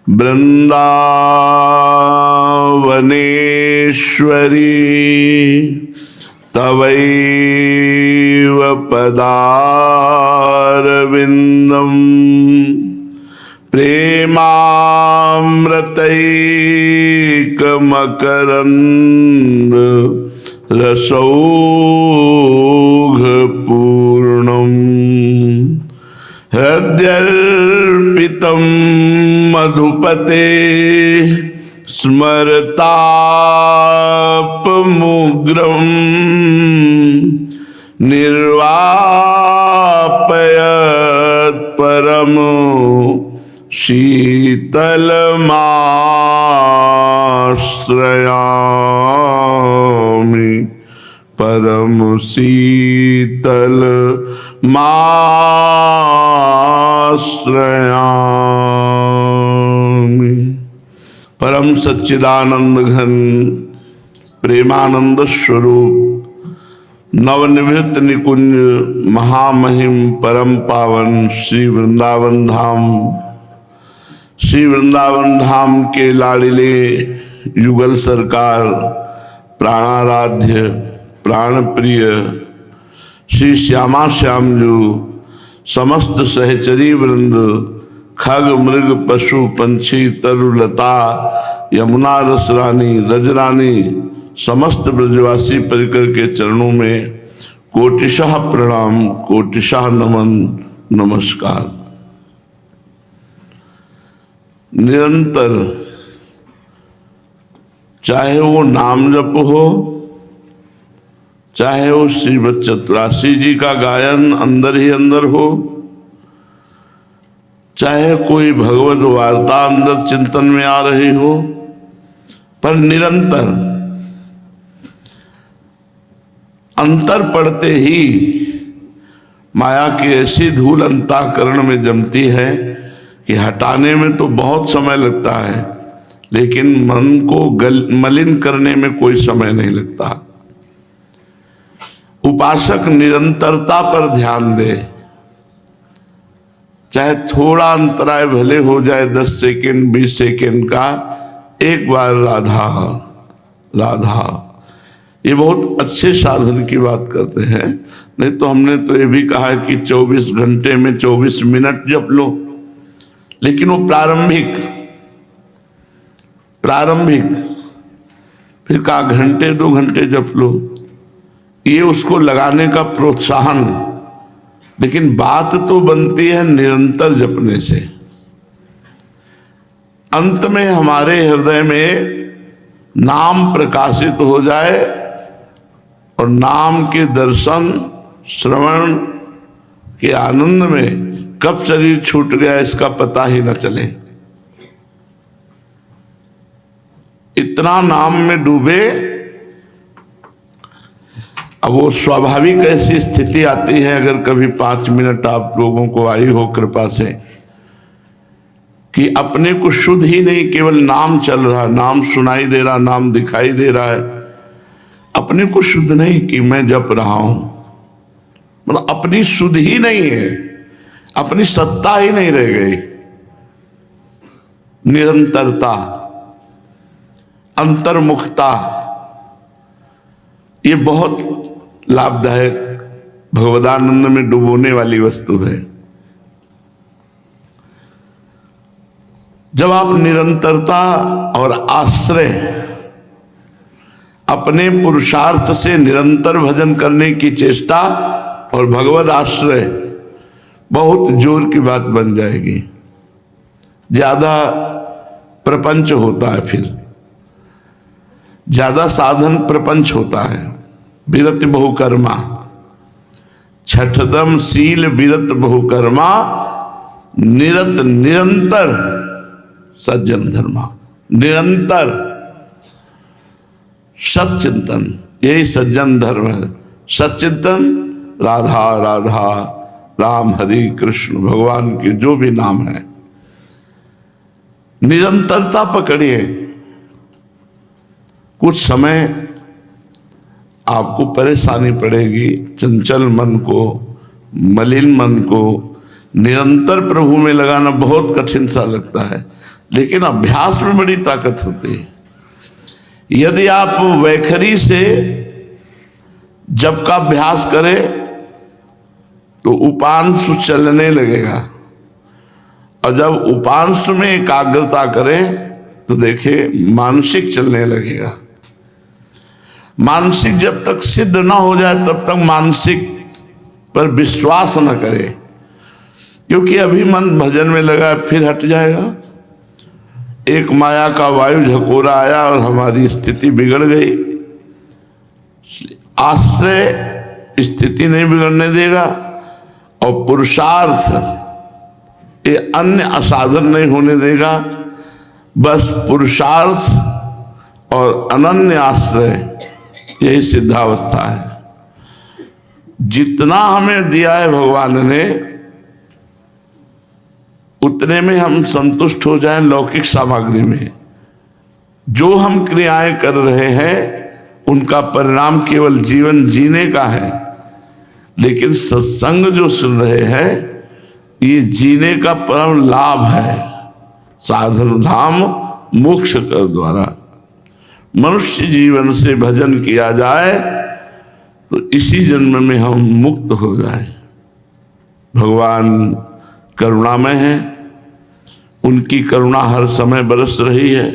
वृंदावनेश्वरी तवैव पदारविंदम प्रेमामृतैकमकरंद रसौघपूर्णम् हृद्यर्पितं मधुपते स्मरतापमुग्रं निर्वापयत् परम शीतलमाश्रयामि परम शीतलमाश्रयामि। परम सच्चिदानंद घन प्रेमानंद स्वरूप नवनिवृत्त निकुंज महामहिम परम पावन श्री वृंदावन धाम के लाडिले युगल सरकार प्राणाराध्य प्राण प्रिय श्री श्यामा श्याम जो समस्त सहचरी वृंद खग मृग पशु पंछी तरुलता यमुना रसरानी रजरानी समस्त ब्रजवासी परिकर के चरणों में कोटिशः प्रणाम कोटिशः नमन नमस्कार। निरंतर चाहे वो नाम जप हो, चाहे वो श्रीमद् चतुरासी जी का गायन अंदर ही अंदर हो, चाहे कोई भगवत वार्ता अंदर चिंतन में आ रही हो, पर निरंतर अंतर पड़ते ही माया की ऐसी धूल अंतःकरण में जमती है कि हटाने में तो बहुत समय लगता है, लेकिन मन को मलिन करने में कोई समय नहीं लगता। उपासक निरंतरता पर ध्यान दे, चाहे थोड़ा अंतराय भले हो जाए, 10 सेकेंड 20 सेकेंड का, एक बार राधा राधा, ये बहुत अच्छे साधन की बात करते हैं। नहीं तो हमने तो ये भी कहा है कि 24 घंटे में 24 मिनट जप लो, लेकिन वो प्रारंभिक फिर कहा घंटे 2 घंटे जप लो, ये उसको लगाने का प्रोत्साहन। लेकिन बात तो बनती है निरंतर जपने से। अंत में हमारे हृदय में नाम प्रकाशित हो जाए और नाम के दर्शन श्रवण के आनंद में कब शरीर छूट गया इसका पता ही न चले। इतना नाम में डूबे, अब वो स्वाभाविक ऐसी स्थिति आती है, अगर कभी 5 मिनट आप लोगों को आई हो कृपा से, कि अपने को शुद्ध ही नहीं, केवल नाम चल रहा, नाम सुनाई दे रहा, नाम दिखाई दे रहा है, अपने को शुद्ध नहीं कि मैं जप रहा हूं, मतलब अपनी शुद्ध ही नहीं है, अपनी सत्ता ही नहीं रह गई। निरंतरता, अंतर्मुखता, ये बहुत लाभदायक भगवदानंद में डुबोने वाली वस्तु है। जब आप निरंतरता और आश्रय, अपने पुरुषार्थ से निरंतर भजन करने की चेष्टा और भगवद आश्रय, बहुत जोर की बात बन जाएगी। ज्यादा प्रपंच होता है, फिर ज्यादा साधन प्रपंच होता है। विरत बहुकर्मा, छठदम शील विरत बहुकर्मा, निरत निरंतर सज्जन धर्मा। निरंतर सच्चिंतन, यही सज्जन धर्म है। सच्चिंतन, राधा राधा, राम हरि कृष्ण, भगवान के जो भी नाम है, निरंतरता पकड़िए। कुछ समय आपको परेशानी पड़ेगी, चंचल मन को, मलिन मन को निरंतर प्रभु में लगाना बहुत कठिन सा लगता है, लेकिन अभ्यास में बड़ी ताकत होती है। यदि आप वैखरी से जप का अभ्यास करें तो उपांशु चलने लगेगा, और जब उपांशु में एकाग्रता करें तो देखिए मानसिक चलने लगेगा। मानसिक जब तक सिद्ध ना हो जाए तब तक मानसिक पर विश्वास न करें, क्योंकि अभी मन भजन में लगा फिर हट जाएगा। एक माया का वायु झकोरा आया और हमारी स्थिति बिगड़ गई। आश्रय स्थिति नहीं बिगड़ने देगा, और पुरुषार्थ ये अन्य असाधन नहीं होने देगा। बस पुरुषार्थ और अनन्य आश्रय यही सिद्धावस्था है। जितना हमें दिया है भगवान ने उतने में हम संतुष्ट हो जाएं। लौकिक सामग्री में जो हम क्रियाएं कर रहे हैं उनका परिणाम केवल जीवन जीने का है, लेकिन सत्संग जो सुन रहे हैं ये जीने का परम लाभ है। साधन धाम मोक्ष कर द्वारा मनुष्य जीवन से भजन किया जाए तो इसी जन्म में हम मुक्त हो जाए। भगवान करुणामय है, उनकी करुणा हर समय बरस रही है।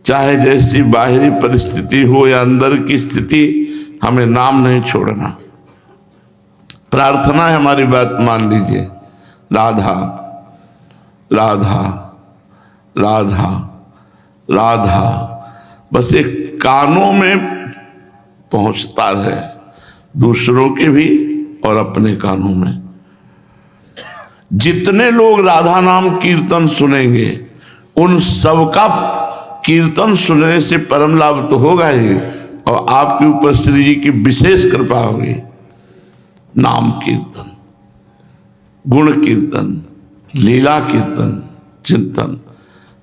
चाहे जैसी बाहरी परिस्थिति हो या अंदर की स्थिति, हमें नाम नहीं छोड़ना। प्रार्थना है, हमारी बात मान लीजिए। राधा राधा राधा राधा बस एक कानों में पहुंचता है, दूसरों के भी और अपने कानों में। जितने लोग राधा नाम कीर्तन सुनेंगे उन सबका कीर्तन सुनने से परम लाभ तो होगा ही, और आपके ऊपर श्री जी की विशेष कृपा होगी। नाम कीर्तन, गुण कीर्तन, लीला कीर्तन, चिंतन।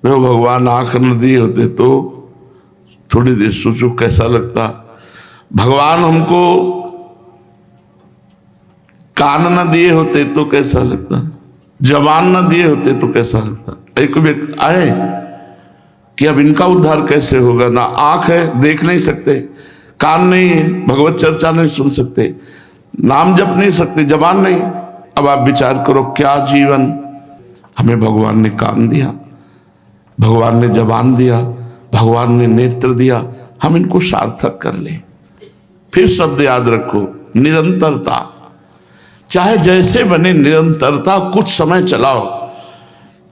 देखो भगवान आंख न दिए होते तो थोड़ी देर सोचो कैसा लगता। भगवान हमको कान न दिए होते तो कैसा लगता, जबान न दिए होते तो कैसा लगता। एक व्यक्ति आए कि अब इनका उद्धार कैसे होगा, ना आंख है देख नहीं सकते, कान नहीं है भगवत चर्चा नहीं सुन सकते, नाम जप नहीं सकते, जबान नहीं। अब आप विचार करो क्या जीवन। हमें भगवान ने कान दिया, भगवान ने जबान दिया, भगवान ने नेत्र दिया, हम इनको सार्थक कर ले। फिर शब्द याद रखो, निरंतरता। चाहे जैसे बने निरंतरता, कुछ समय चलाओ।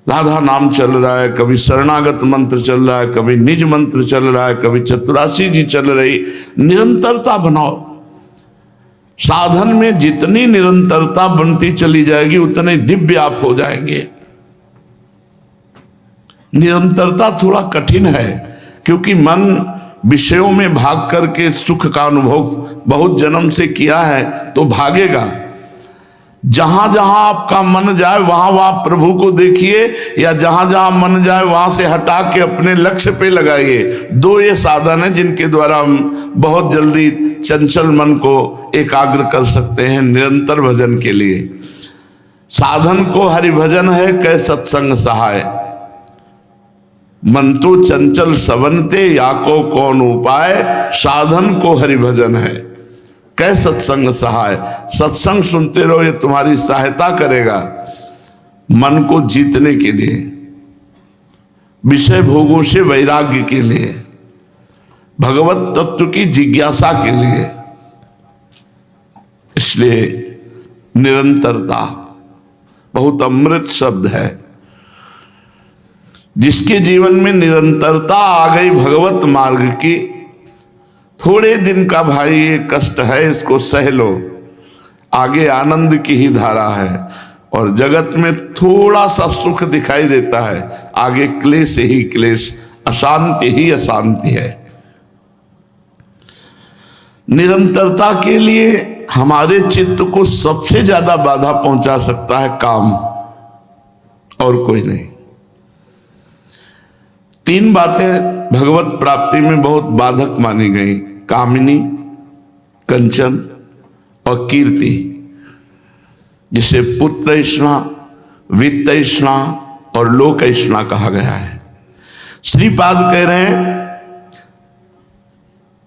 राधा नाम चल रहा है, कभी शरणागत मंत्र चल रहा है, कभी निज मंत्र चल रहा है, कभी चतुरासी जी चल रही। निरंतरता बनाओ। साधन में जितनी निरंतरता बनती चली जाएगी उतने दिव्य आप हो जाएंगे। निरंतरता थोड़ा कठिन है, क्योंकि मन विषयों में भाग करके सुख का अनुभव बहुत जन्म से किया है तो भागेगा। जहां जहां आपका मन जाए वहां वहां प्रभु को देखिए, या जहां जहां मन जाए वहां से हटा के अपने लक्ष्य पे लगाइए। दो ये साधन है जिनके द्वारा हम बहुत जल्दी चंचल मन को एकाग्र कर सकते हैं निरंतर भजन के लिए। साधन को हरि भजन है, कै सत्संग सहाय। मन तो चंचल सवनते, या को कौन उपाय। साधन को हरि भजन है, कै सत्संग सहाय। सत्संग सुनते रहो, ये तुम्हारी सहायता करेगा मन को जीतने के लिए, विषय भोगों से वैराग्य के लिए, भगवत तत्व की जिज्ञासा के लिए। इसलिए निरंतरता बहुत अमृत शब्द है। जिसके जीवन में निरंतरता आ गई भगवत मार्ग की, थोड़े दिन का भाई ये कष्ट है, इसको सह लो, आगे आनंद की ही धारा है। और जगत में थोड़ा सा सुख दिखाई देता है, आगे क्लेश ही क्लेश, अशांति ही अशांति है। निरंतरता के लिए हमारे चित्त को सबसे ज्यादा बाधा पहुंचा सकता है काम, और कोई नहीं। तीन बातें भगवत प्राप्ति में बहुत बाधक मानी गई, कामिनी, कंचन और कीर्ति। जिसे पुत्र तृष्णा, वित्त तृष्णा, और लोकैष्णा कहा गया है। श्रीपाद कह रहे हैं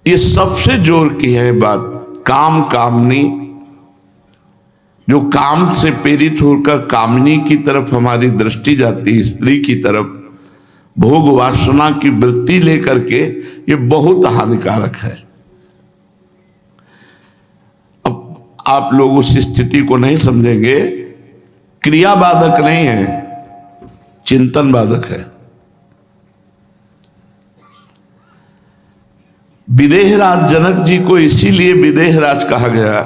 ये सबसे जोर की है बात, काम कामनी, जो काम से प्रेरित होकर कामनी की तरफ हमारी दृष्टि जाती, स्त्री की तरफ भोग वासना की वृत्ति लेकर के, ये बहुत हानिकारक है। अब आप लोग उस स्थिति को नहीं समझेंगे, क्रिया बाधक नहीं है, चिंतन बाधक है। विदेहराज जनक जी को इसीलिए विदेहराज कहा गया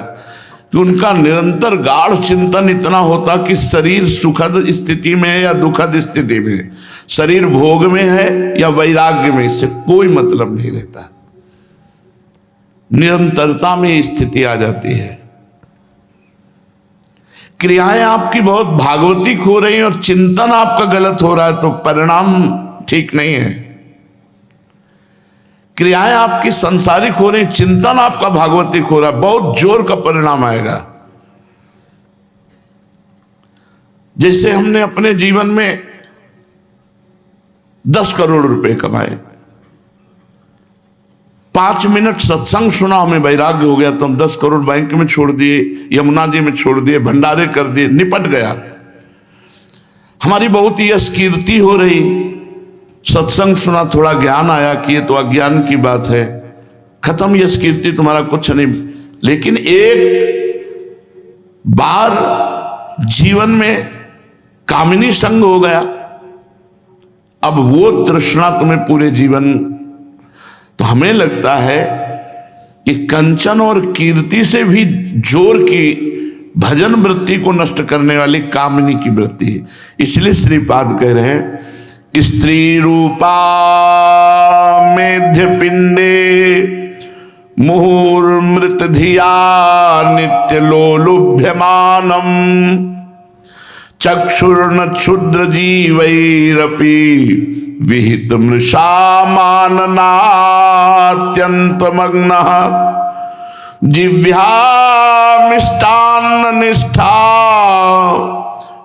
कि उनका निरंतर गाढ़ चिंतन इतना होता कि शरीर सुखद स्थिति में है या दुखद स्थिति में, शरीर भोग में है या वैराग्य में, इससे कोई मतलब नहीं रहता। निरंतरता में स्थिति आ जाती है। क्रियाएं आपकी बहुत भागवतिक हो रही हैं और चिंतन आपका गलत हो रहा है तो परिणाम ठीक नहीं है। क्रियाएं आपकी संसारिक हो रही, चिंतन आपका भागवतिक हो रहा है, बहुत जोर का परिणाम आएगा। जैसे हमने अपने जीवन में 10 करोड़ रुपए कमाए, 5 मिनट सत्संग सुना, हमें वैराग्य हो गया तो हम 10 करोड़ बैंक में छोड़ दिए, यमुना जी में छोड़ दिए, भंडारे कर दिए, निपट गया। हमारी बहुत यश कीर्ति हो रही, सत्संग सुना, थोड़ा ज्ञान आया कि ये तो अज्ञान की बात है, खत्म यश कीर्ति, तुम्हारा कुछ नहीं। लेकिन एक बार जीवन में कामिनी संग हो गया, अब वो तृष्णा तुम्हें पूरे जीवन, तो हमें लगता है कि कंचन और कीर्ति से भी जोर की भजन वृत्ति को नष्ट करने वाली कामिनी की वृत्ति है। इसलिए श्रीपाद कह रहे हैं स्त्री रूपा मेध्य पिंडे मुहुर्मृत धिया नित्य लोलुभ्यमानम चक्षुर्न क्षुद्र जीवैरपि विहित मृषा माननात्यंत मग्न जिह्वा मिष्टान्न निष्ठा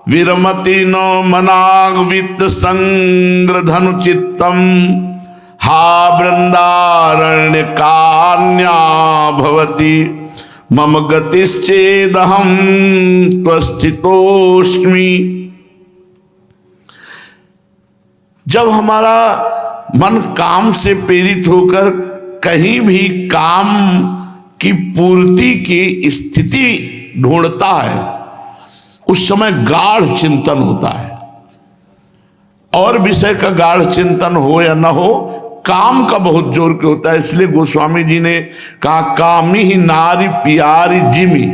विरमति नो मनाग वित्त संग्रधनु चित्तम हा वृंदारण्य कान्या भवति मम गतिश्चेदहम त्वस्थितोस्मि। जब हमारा मन काम से प्रेरित होकर कहीं भी काम की पूर्ति की स्थिति ढूंढता है, उस समय गाढ़ चिंतन होता है। और विषय का गाढ़ चिंतन हो या ना हो, काम का बहुत जोर के होता है। इसलिए गोस्वामी जी ने कहा कामी ही नारी प्यारी जिमी,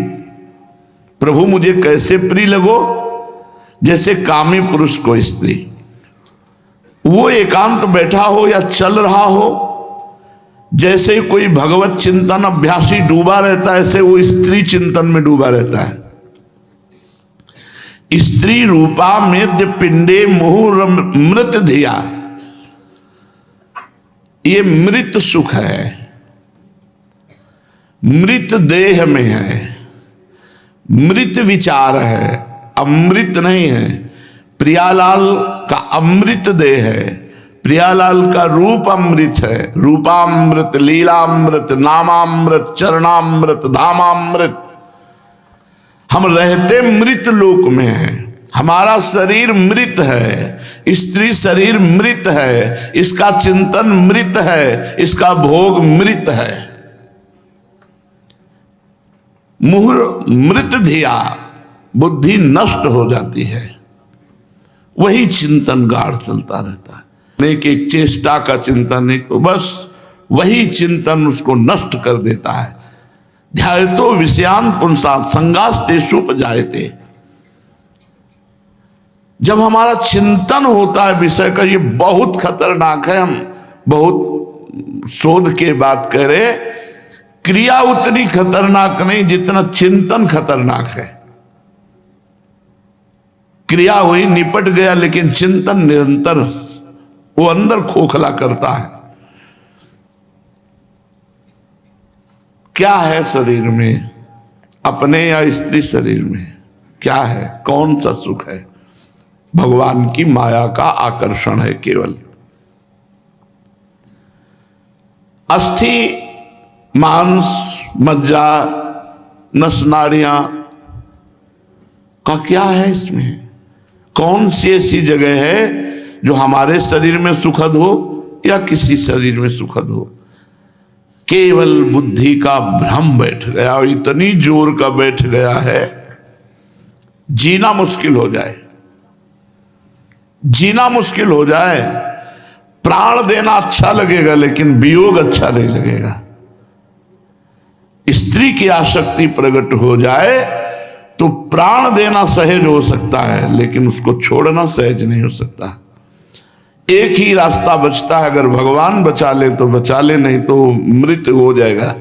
प्रभु मुझे कैसे प्रिय लगो, जैसे कामी पुरुष को स्त्री। वो एकांत बैठा हो या चल रहा हो, जैसे कोई भगवत चिंतन अभ्यासी डूबा रहता है, ऐसे वो स्त्री चिंतन में डूबा रहता है। स्त्री रूपा मेद्य पिंडे मुहुर मृत धिया, ये मृत सुख है, मृत देह में है, मृत विचार है, अमृत नहीं है। प्रियालाल का अमृत देह है, प्रियालाल का रूप अमृत है, रूपामृत, लीलामृत, नामामृत, चरणामृत, धामामृत। हम रहते मृत लोक में हैं, हमारा शरीर मृत है, स्त्री शरीर मृत है, इसका चिंतन मृत है, इसका भोग मृत है। मुहुर मृत धिया, बुद्धि नष्ट हो जाती है, वही चिंतन गाढ़ चलता रहता है। एक एक चेष्टा का चिंतन, एक बस वही चिंतन उसको नष्ट कर देता है। ध्यायतो विषयान पुंसात् संगास्तेषुपजायते। जब हमारा चिंतन होता है विषय का, ये बहुत खतरनाक है। हम बहुत शोध के बात करें, क्रिया उतनी खतरनाक नहीं जितना चिंतन खतरनाक है। क्रिया हुई, निपट गया, लेकिन चिंतन निरंतर वो अंदर खोखला करता है। क्या है शरीर में, अपने या स्त्री शरीर में क्या है, कौन सा सुख है, भगवान की माया का आकर्षण है केवल। अस्थि, मांस, मज्जा, नस नाड़ियां का क्या है इसमें? कौन सी ऐसी जगह है जो हमारे शरीर में सुखद हो या किसी शरीर में सुखद हो? केवल बुद्धि का भ्रम बैठ गया, और इतनी जोर का बैठ गया है, जीना मुश्किल हो जाए, जीना मुश्किल हो जाए। प्राण देना अच्छा लगेगा लेकिन वियोग अच्छा नहीं लगेगा। स्त्री की आसक्ति प्रकट हो जाए तो प्राण देना सहज हो सकता है लेकिन उसको छोड़ना सहज नहीं हो सकता। एक ही रास्ता बचता है, अगर भगवान बचा ले तो बचा ले, नहीं तो मृत हो जाएगा,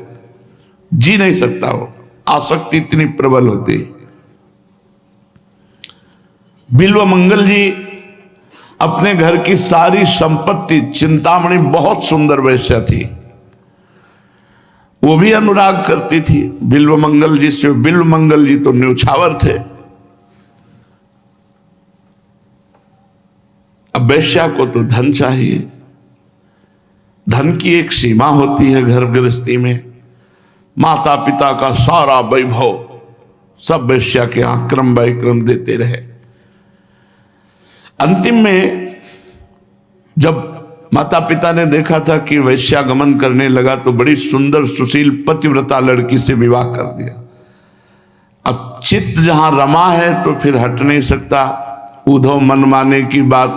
जी नहीं सकता। वो आसक्ति इतनी प्रबल होती। बिल्व मंगल जी अपने घर की सारी संपत्ति, चिंतामणि बहुत सुंदर वैश्या थी, वो भी अनुराग करती थी बिल्व मंगल जी से। बिल्व मंगल जी तो न्यौछावर थे। अब वैश्या को तो धन चाहिए, धन की एक सीमा होती है घर गृहस्थी में। माता पिता का सारा वैभव सब वैश्या के यहां क्रम बाय क्रम देते रहे। अंतिम में जब माता पिता ने देखा था कि वैश्यागमन करने लगा तो बड़ी सुंदर सुशील पतिव्रता लड़की से विवाह कर दिया। अब चित्त जहां रमा है तो फिर हट नहीं सकता। उधो मन माने की बात,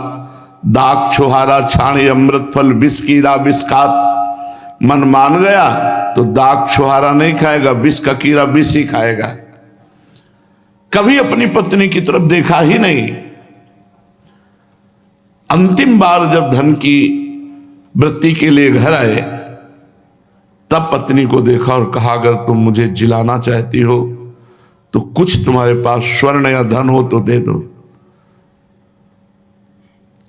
दाग छुहारा छाणी अमृत फल विष कीड़ा विष खात। मन मान गया तो दाग छुहारा नहीं खाएगा, विष का कीड़ा विष ही खाएगा। कभी अपनी पत्नी की तरफ देखा ही नहीं। अंतिम बार जब धन की वृत्ति के लिए घर आए तब पत्नी को देखा और कहा, अगर तुम मुझे जिलाना चाहती हो तो कुछ तुम्हारे पास स्वर्ण या धन हो तो दे दो।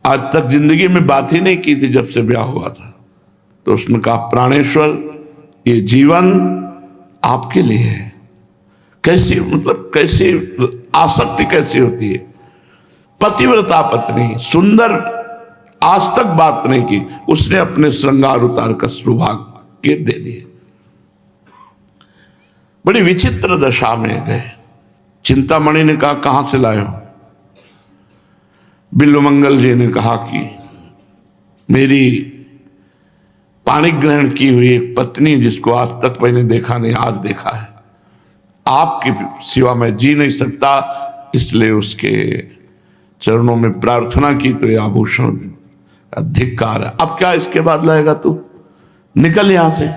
आज तक जिंदगी में बात ही नहीं की थी जब से ब्याह हुआ था। तो उसने कहा, प्राणेश्वर ये जीवन आपके लिए है। कैसी मतलब कैसी आसक्ति कैसी होती है। पतिव्रता पत्नी सुंदर, आज तक बात नहीं की, उसने अपने श्रृंगार उतार कर सौभाग्य के दे दिए। बड़ी विचित्र दशा में गए। चिंतामणि ने कहा, कहां से लाए हो? बिल्वमंगल जी ने कहा कि मेरी पाणी ग्रहण की हुई एक पत्नी जिसको आज तक मैंने देखा नहीं, आज देखा है। आपकी सिवा मैं जी नहीं सकता, इसलिए उसके चरणों में प्रार्थना की तो ये आभूषण धिक्कार है। अब क्या इसके बाद लाएगा तू? निकल यहां से।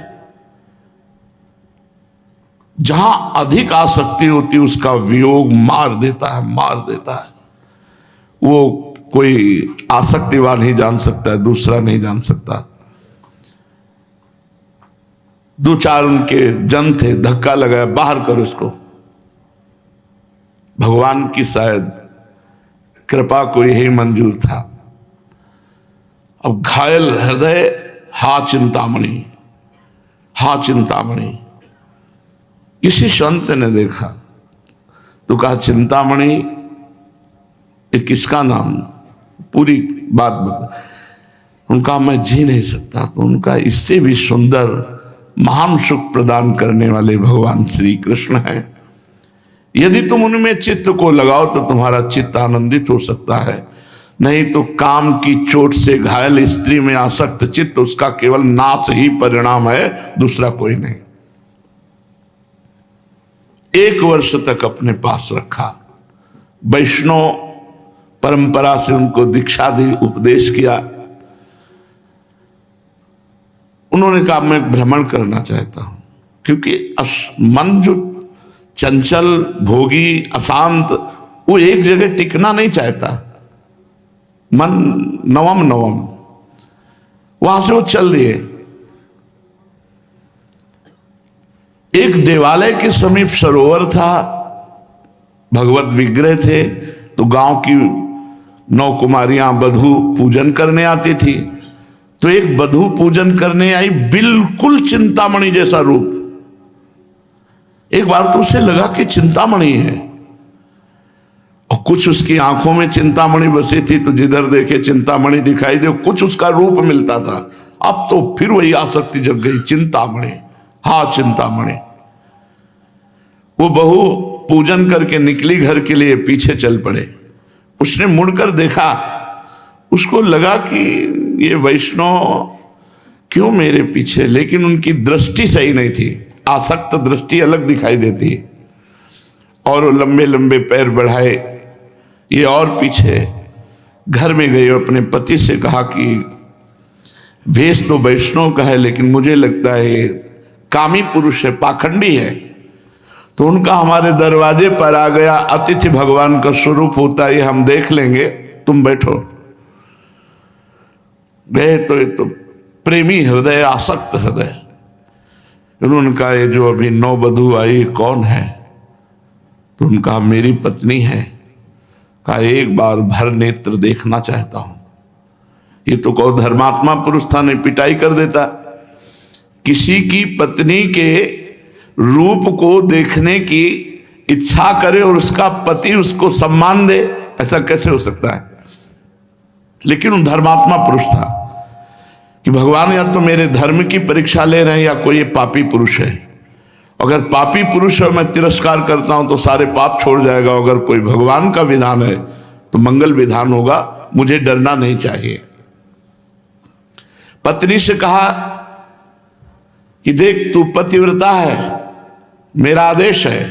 जहां अधिक आसक्ति होती उसका वियोग मार देता है, मार देता है। वो कोई आसक्तिवान ही जान सकता है, दूसरा नहीं जान सकता। दो चार उनके जन थे, धक्का लगाया, बाहर करो इसको। भगवान की शायद कृपा को यही मंजूर था। अब घायल हृदय, हा चिंतामणि, हा चिंतामणि। किसी संत ने देखा तो कहा, चिंतामणि ये किसका नाम? पूरी बात बता। उनका मैं जी नहीं सकता। तो उनका इससे भी सुंदर महान सुख प्रदान करने वाले भगवान श्री कृष्ण हैं। यदि तुम उनमें चित्त को लगाओ तो तुम्हारा चित्त आनंदित हो सकता है, नहीं तो काम की चोट से घायल स्त्री में आसक्त चित्त उसका केवल नाश ही परिणाम है, दूसरा कोई नहीं। 1 वर्ष तक अपने पास रखा। वैष्णव परंपरा से उनको दीक्षा दी, उपदेश किया। उन्होंने कहा, मैं भ्रमण करना चाहता हूं, क्योंकि मन जो चंचल, भोगी, अशांत, वो एक जगह टिकना नहीं चाहता। मन नवम नवम, वहां से वो चल दिए। एक देवालय के समीप सरोवर था, भगवत विग्रह थे, तो गांव की 9 कुमारियां बधू पूजन करने आती थी। तो एक बधू पूजन करने आई, बिल्कुल चिंतामणि जैसा रूप। एक बार तो उसे लगा कि चिंतामणि है, और कुछ उसकी आंखों में चिंतामणि बसी थी, तो जिधर देखे चिंतामणि दिखाई दे, कुछ उसका रूप मिलता था। अब तो फिर वही आसक्ति जग गई, चिंतामणि, हाँ चिंतामणि। वो बहू पूजन करके निकली घर के लिए, पीछे चल पड़े। उसने मुड़कर देखा, उसको लगा कि ये वैष्णव क्यों मेरे पीछे, लेकिन उनकी दृष्टि सही नहीं थी। आसक्त दृष्टि अलग दिखाई देती है। और वो लंबे लंबे पैर बढ़ाए, ये और पीछे घर में गए, अपने पति से कहा कि वेश तो वैष्णव का है, लेकिन मुझे लगता है ये कामी पुरुष है, पाखंडी है। तो उनका हमारे दरवाजे पर आ गया, अतिथि भगवान का स्वरूप होता है, हम देख लेंगे, तुम बैठो। गए तो ये तो प्रेमी हृदय, आसक्त हृदय। उन्होंने कहा ये जो अभी नववधू आई कौन है? तो उनका मेरी पत्नी है। कहा एक बार भर नेत्र देखना चाहता हूं। ये तो कहो धर्मात्मा पुरुष था, नहीं पिटाई कर देता। किसी की पत्नी के रूप को देखने की इच्छा करे और उसका पति उसको सम्मान दे, ऐसा कैसे हो सकता है? लेकिन वो धर्मात्मा पुरुष था कि भगवान या तो मेरे धर्म की परीक्षा ले रहे हैं या कोई पापी पुरुष है। अगर पापी पुरुष है, मैं तिरस्कार करता हूं तो सारे पाप छोड़ जाएगा। अगर कोई भगवान का विधान है तो मंगल विधान होगा, मुझे डरना नहीं चाहिए। पत्नी से कहा कि देख तू पतिव्रता है, मेरा आदेश है,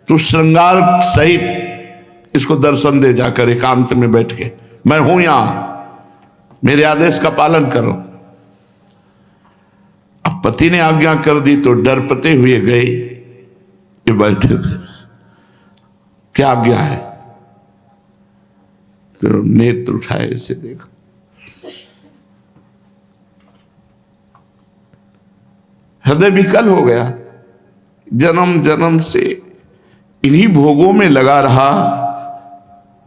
तू श्रृंगार सहित इसको दर्शन दे जाकर एकांत में बैठ के। मैं हूं यहां, मेरे आदेश का पालन करो। अब पति ने आज्ञा कर दी तो डरपते हुए गए, ये बैठे थे। क्या आज्ञा है? तो नेत्र उठाए, इसे देखा। हृदय विकल हो गया। जन्म जन्म से इन्हीं भोगों में लगा रहा,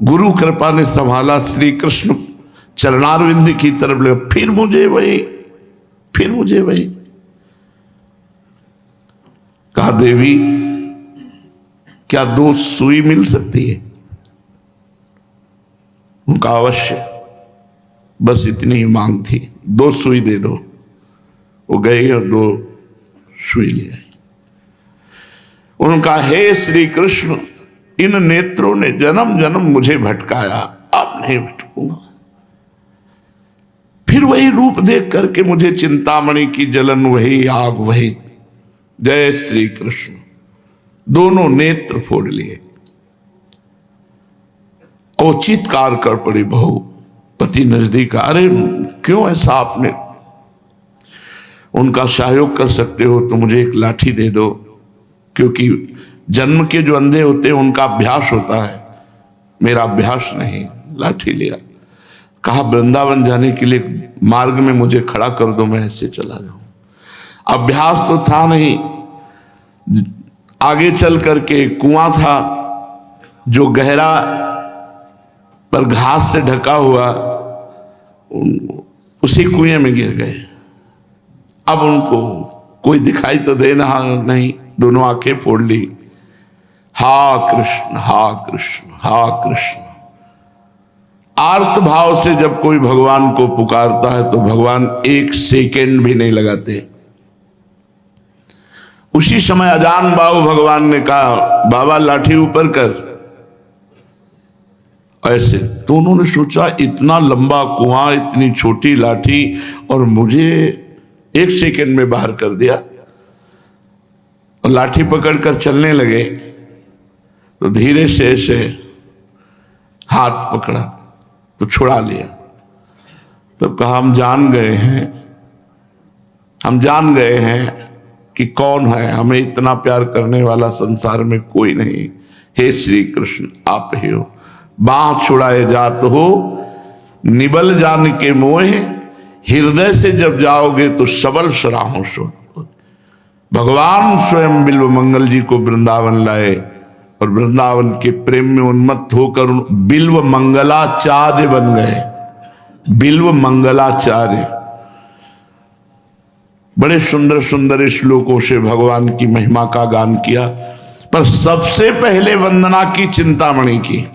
गुरु कृपा ने संभाला, श्री कृष्ण चरणारविंद की तरफ लगा, फिर मुझे वही, फिर मुझे वही। कहा देवी क्या 2 सुई मिल सकती है? उनका अवश्य, बस इतनी ही मांग थी, 2 सुई दे दो। वो गए और 2 सुई ले आई। उनका हे श्री कृष्ण, इन नेत्रों ने जन्म जन्म मुझे भटकाया, अब नहीं भटकूंगा। फिर वही रूप देख करके मुझे चिंतामणि की जलन, वही आग, वही। जय श्री कृष्ण। दोनों नेत्र फोड़ लिए। और चित्कार कर पड़ी बहू। पति नजदीक, अरे क्यों ऐसा आपने? उनका सहयोग कर सकते हो तो मुझे एक लाठी दे दो, क्योंकि जन्म के जो अंधे होते हैं उनका अभ्यास होता है, मेरा अभ्यास नहीं। लाठी लिया। कहा वृंदावन जाने के लिए मार्ग में मुझे खड़ा कर दो, मैं ऐसे चला जाऊं। अभ्यास तो था नहीं। आगे चल करके कुआं था जो गहरा पर घास से ढका हुआ, उसी कुएं में गिर गए। अब उनको कोई दिखाई तो देना नहीं, दोनों आंखें फोड़ ली। हा कृष्ण, हा कृष्ण, हा कृष्ण। आर्त भाव से जब कोई भगवान को पुकारता है तो भगवान 1 सेकेंड भी नहीं लगाते। उसी समय अजान बाबू भगवान ने कहा बाबा लाठी ऊपर कर। ऐसे तो उन्होंने सोचा इतना लंबा कुआं, इतनी छोटी लाठी, और मुझे 1 सेकेंड में बाहर कर दिया। और लाठी पकड़कर चलने लगे तो धीरे से ऐसे हाथ पकड़ा तो छुड़ा लिया। तो कहा हम जान गए हैं, हम जान गए हैं कि कौन है, हमें इतना प्यार करने वाला संसार में कोई नहीं। हे श्री कृष्ण आप ही हो। बाह छुड़ाए जात हो निबल जान के मोहे, हृदय से जब जाओगे तो सबल सराहो सो। भगवान स्वयं बिल्व मंगल जी को वृंदावन लाए और वृंदावन के प्रेम में उन्मत्त होकर बिल्व मंगलाचार्य बन गए। बिल्व मंगलाचार्य। बड़े सुंदर सुंदर श्लोकों से भगवान की महिमा का गान किया, पर सबसे पहले वंदना की चिंतामणि की।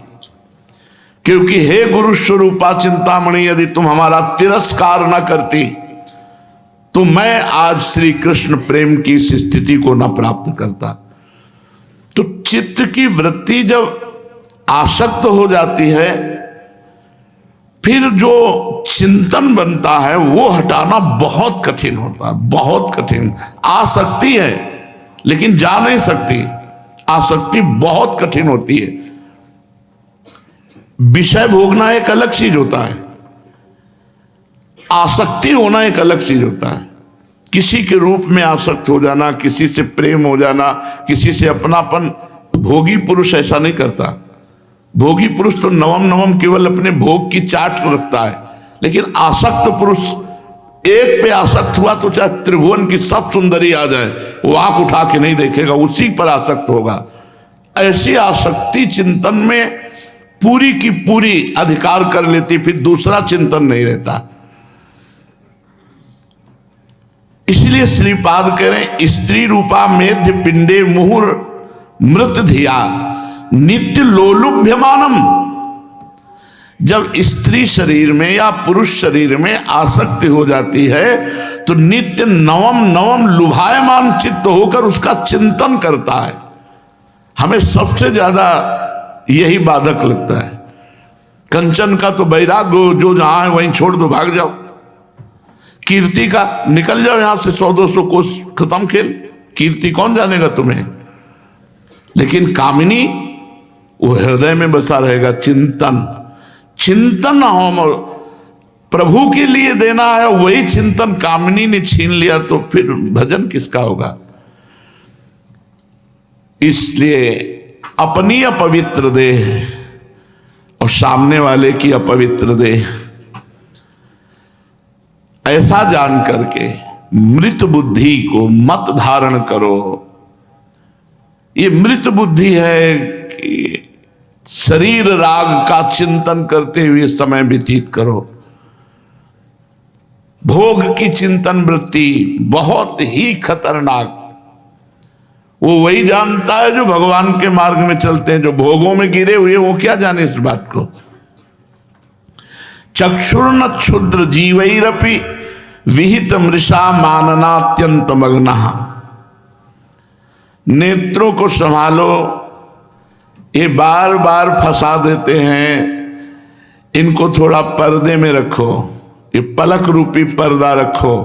क्योंकि हे गुरु स्वरूपा चिंतामणि, यदि तुम हमारा तिरस्कार न करती तो मैं आज श्री कृष्ण प्रेम की इस स्थिति को न प्राप्त करता। तो चित्त की वृत्ति जब आसक्त हो जाती है, फिर जो चिंतन बनता है वो हटाना बहुत कठिन होता है, बहुत कठिन। आसक्ति है लेकिन जा नहीं सकती, आसक्ति बहुत कठिन होती है। विषय भोगना एक अलग चीज होता है, आसक्ति होना एक अलग चीज होता है। किसी के रूप में आसक्त हो जाना, किसी से प्रेम हो जाना, किसी से अपनापन। भोगी पुरुष ऐसा नहीं करता। भोगी पुरुष तो नवम नवम केवल अपने भोग की चाट को रखता है, लेकिन आसक्त पुरुष एक पे आसक्त हुआ तो चाहे त्रिभुवन की सब सुंदरी आ जाए, वो आंख उठा के नहीं देखेगा, उसी पर आसक्त होगा। ऐसी आसक्ति चिंतन में पूरी की पूरी अधिकार कर लेती, फिर दूसरा चिंतन नहीं रहता। इसलिए श्रीपाद कह रहे हैं, स्त्री रूपा मेध्य पिंडे मुहुर मृत धिया नित्य लोलुभ्यमानम। जब स्त्री शरीर में या पुरुष शरीर में आसक्ति हो जाती है तो नित्य नवम नवम लुभायमान चित्त होकर उसका चिंतन करता है। हमें सबसे ज्यादा यही बाधक लगता है। कंचन का तो वैराग्य, जो जहां है वहीं छोड़ दो, भाग जाओ। कीर्ति का, निकल जाओ यहां से, 100-200 कोस खत्म खेल, कीर्ति कौन जानेगा तुम्हें। लेकिन कामिनी वो हृदय में बसा रहेगा। चिंतन, चिंतन हम प्रभु के लिए देना है, वही चिंतन कामिनी ने छीन लिया तो फिर भजन किसका होगा। इसलिए अपनी अपवित्र देह और सामने वाले की अपवित्र देह, ऐसा जान करके मृत बुद्धि को मत धारण करो। ये मृत बुद्धि है कि शरीर राग का चिंतन करते हुए समय व्यतीत करो। भोग की चिंतन वृत्ति बहुत ही खतरनाक। वो वही जानता है जो भगवान के मार्ग में चलते हैं। जो भोगों में गिरे हुए वो क्या जाने इस बात को। चक्षुर्न क्षुद्र जीवैरपि विहित मृषा माननात्यंत मग्ना। नेत्रों को संभालो, ये बार बार फंसा देते हैं, इनको थोड़ा पर्दे में रखो, ये पलक रूपी पर्दा रखो।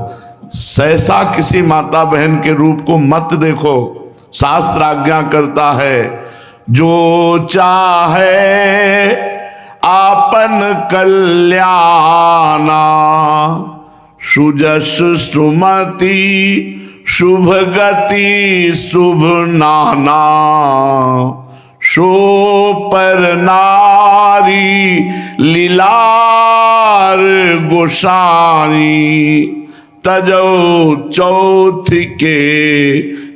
सहसा किसी माता बहन के रूप को मत देखो। शास्त्र आज्ञा करता है, जो चाहे आपन कल्याणा सुजस सुमति शुभ गति शुभ नाना सो पर नारी लीलार गोसाई तजो चौथ के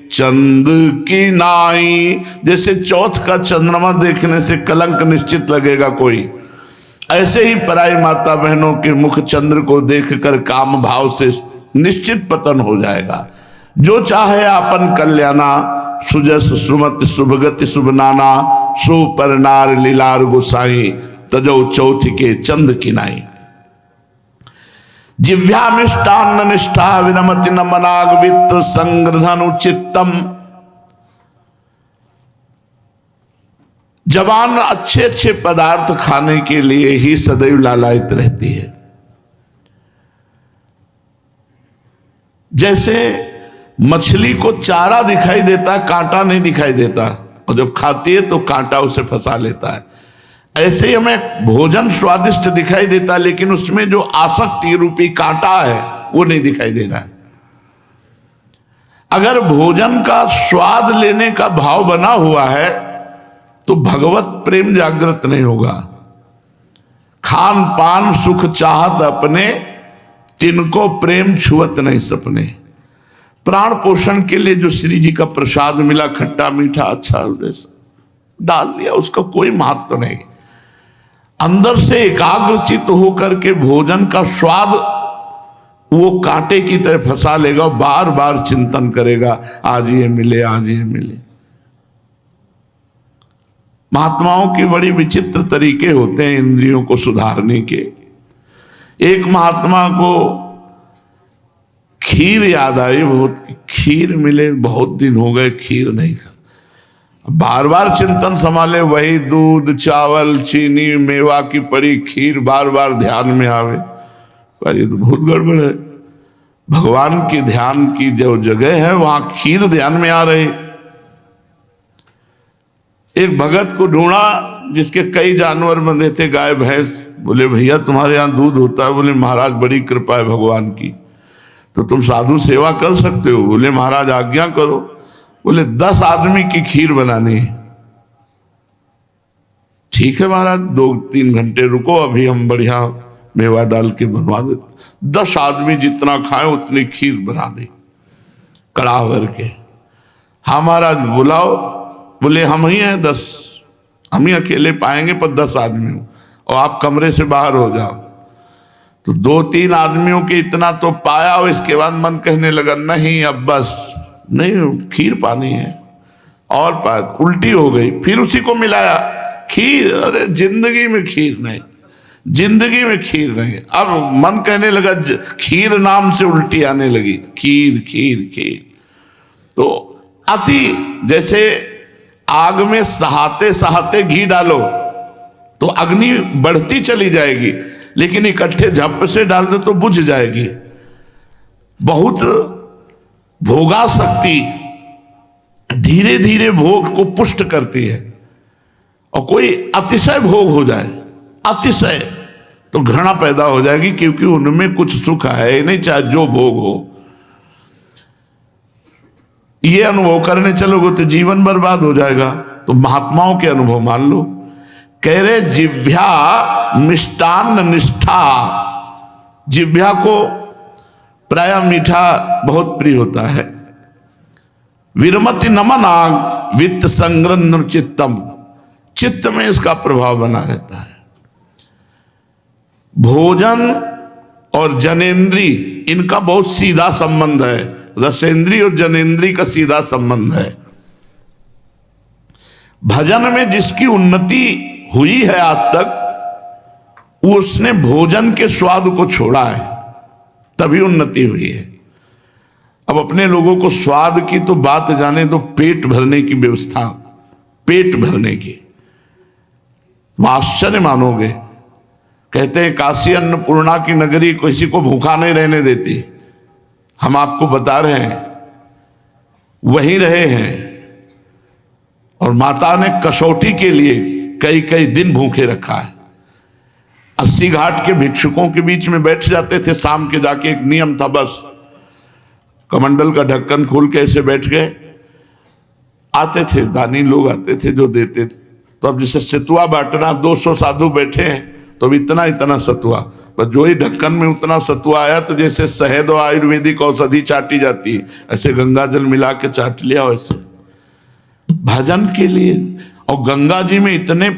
चंद की नाई। जैसे चौथ का चंद्रमा देखने से कलंक निश्चित लगेगा कोई, ऐसे ही पराई माता बहनों के मुख चंद्र को देखकर काम भाव से निश्चित पतन हो जाएगा। जो चाहे आपन कल्याणा सुजस सुमत शुभगति शुभ नाना सो पर नार लीलार गोसाई तजो चौथ के चंद की नाई। जिव्यामिष्टान्न निष्ठा विनमति नमनाग वित्त संग्रधनु चित्तम। जबान अच्छे अच्छे पदार्थ खाने के लिए ही सदैव लालायित रहती है। जैसे मछली को चारा दिखाई देता है, कांटा नहीं दिखाई देता, और जब खाती है तो कांटा उसे फंसा लेता है। ऐसे ही हमें भोजन स्वादिष्ट दिखाई देता है, लेकिन उसमें जो आसक्ति रूपी कांटा है वो नहीं दिखाई दे रहा है। अगर भोजन का स्वाद लेने का भाव बना हुआ है तो भगवत प्रेम जागृत नहीं होगा। खान पान सुख चाहत अपने, तिनको प्रेम छुअत नहीं सपने। प्राण पोषण के लिए जो श्री जी का प्रसाद मिला, खट्टा मीठा अच्छा डाल दिया, उसका कोई महत्व नहीं। अंदर से एकाग्रचित होकर के भोजन का स्वाद वो कांटे की तरह फंसा लेगा, बार बार चिंतन करेगा, आज ये मिले आज ये मिले। महात्माओं के बड़ी विचित्र तरीके होते हैं इंद्रियों को सुधारने के। एक महात्मा को खीर याद आई, बहुत खीर मिले, बहुत दिन हो गए खीर नहीं खा। बार बार चिंतन संभाले, वही दूध चावल चीनी मेवा की पड़ी खीर बार बार ध्यान में आवे, पर ये तो बहुत गड़बड़ है। भगवान के ध्यान की जो जगह है वहां खीर ध्यान में आ रही। एक भगत को ढूंढा जिसके कई जानवर बंधे थे, गाय भैंस। बोले भैया तुम्हारे यहाँ दूध होता है? बोले महाराज बड़ी कृपा है भगवान की, तो तुम साधु सेवा कर सकते हो? बोले महाराज आज्ञा करो। बोले 10 आदमी की खीर बनानी है। ठीक है महाराज, 2-3 घंटे रुको, अभी हम बढ़िया मेवा डाल के बनवा देते। 10 आदमी जितना खाए उतनी खीर बना दे कड़ाह भर के। हाँ महाराज बुलाओ। बोले हम ही हैं 10, हम ही अकेले पाएंगे, पर 10 आदमी हो और आप कमरे से बाहर हो जाओ। तो 2-3 आदमियों के इतना तो पाया और इसके बाद मन कहने लगा नहीं अब बस नहीं, खीर पानी है। और पाया, उल्टी हो गई, फिर उसी को मिलाया खीर। अरे जिंदगी में खीर नहीं, जिंदगी में खीर नहीं। अब मन कहने लगा खीर नाम से उल्टी आने लगी, खीर खीर खीर। तो अति, जैसे आग में सहाते सहाते घी डालो तो अग्नि बढ़ती चली जाएगी, लेकिन इकट्ठे झप से डाल दे तो बुझ जाएगी। बहुत भोगासक्ति धीरे धीरे भोग को पुष्ट करती है, और कोई अतिशय भोग हो जाए, अतिशय, तो घृणा पैदा हो जाएगी, क्योंकि उनमें कुछ सुख है नहीं, चाहे जो भोग हो। ये अनुभव करने चलोगे तो जीवन बर्बाद हो जाएगा। तो महात्माओं के अनुभव मान लो। कह रहे जिह्वा मिष्टान्न निष्ठा, जिह्वा को प्राय मीठा बहुत प्रिय होता है। विरमति नमनाग वित्त संग्रह चित्तम, चित्त में इसका प्रभाव बना रहता है। भोजन और जनेन्द्री इनका बहुत सीधा संबंध है, रसेंद्री और जनेन्द्री का सीधा संबंध है। भजन में जिसकी उन्नति हुई है आज तक, उसने भोजन के स्वाद को छोड़ा है, तभी उन्नति हुई है। अब अपने लोगों को स्वाद की तो बात जाने दो, पेट भरने की व्यवस्था, पेट भरने की आश्चर्य मानोगे। कहते हैं काशी अन्नपूर्णा की नगरी किसी को भूखा नहीं रहने देती। हम आपको बता रहे हैं, वहीं रहे हैं, और माता ने कसौटी के लिए कई कई दिन भूखे रखा है। 80 घाट के भिक्षुकों के बीच में बैठ जाते थे शाम के जाके, एक नियम था बस, कमंडल का ढक्कन खोल के ऐसे बैठ गए। आते थे दानी लोग, आते थे जो देते थे। तो अब जैसे सतुआ बांटना, 200 साधु बैठे हैं तो इतना इतना सतुआ, पर जो ही ढक्कन में उतना सतुआ आया, तो जैसे शहद और आयुर्वेदिक औषधि चाटी जाती है, ऐसे गंगा जल मिला के चाट लिया वैसे भजन के लिए। और गंगा जी में इतने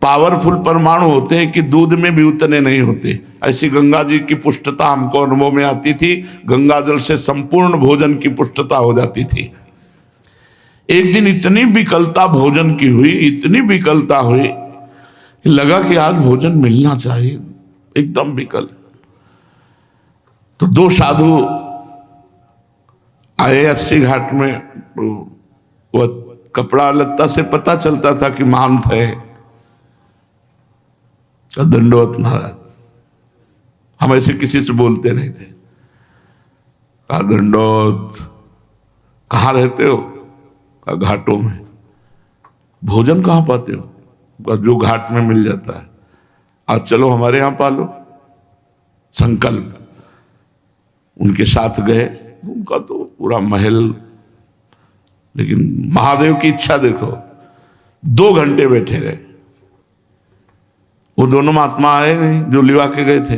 पावरफुल परमाणु होते हैं कि दूध में भी उतने नहीं होते। ऐसी गंगा जी की पुष्टता हमको अनुभव में आती थी। गंगा जल से संपूर्ण भोजन की पुष्टता हो जाती थी। एक दिन इतनी विकलता भोजन की हुई, इतनी विकलता हुई, लगा कि आज भोजन मिलना चाहिए, एकदम विकल। तो 2 साधु आए 80 घाट में। वह कपड़ा लत्ता से पता चलता था कि महंत है। दंडवत महाराज, हम ऐसे किसी से बोलते नहीं थे। कहा दंडवत, कहाँ रहते हो? कहा घाटों में। भोजन कहाँ पाते हो? कहा जो घाट में मिल जाता है। आज चलो हमारे यहाँ पालो। संकल्प, उनके साथ गए। उनका तो पूरा महल, लेकिन महादेव की इच्छा देखो, 2 घंटे बैठे रहे। वो दोनों महात्मा आए नहीं जो लिवा के गए थे।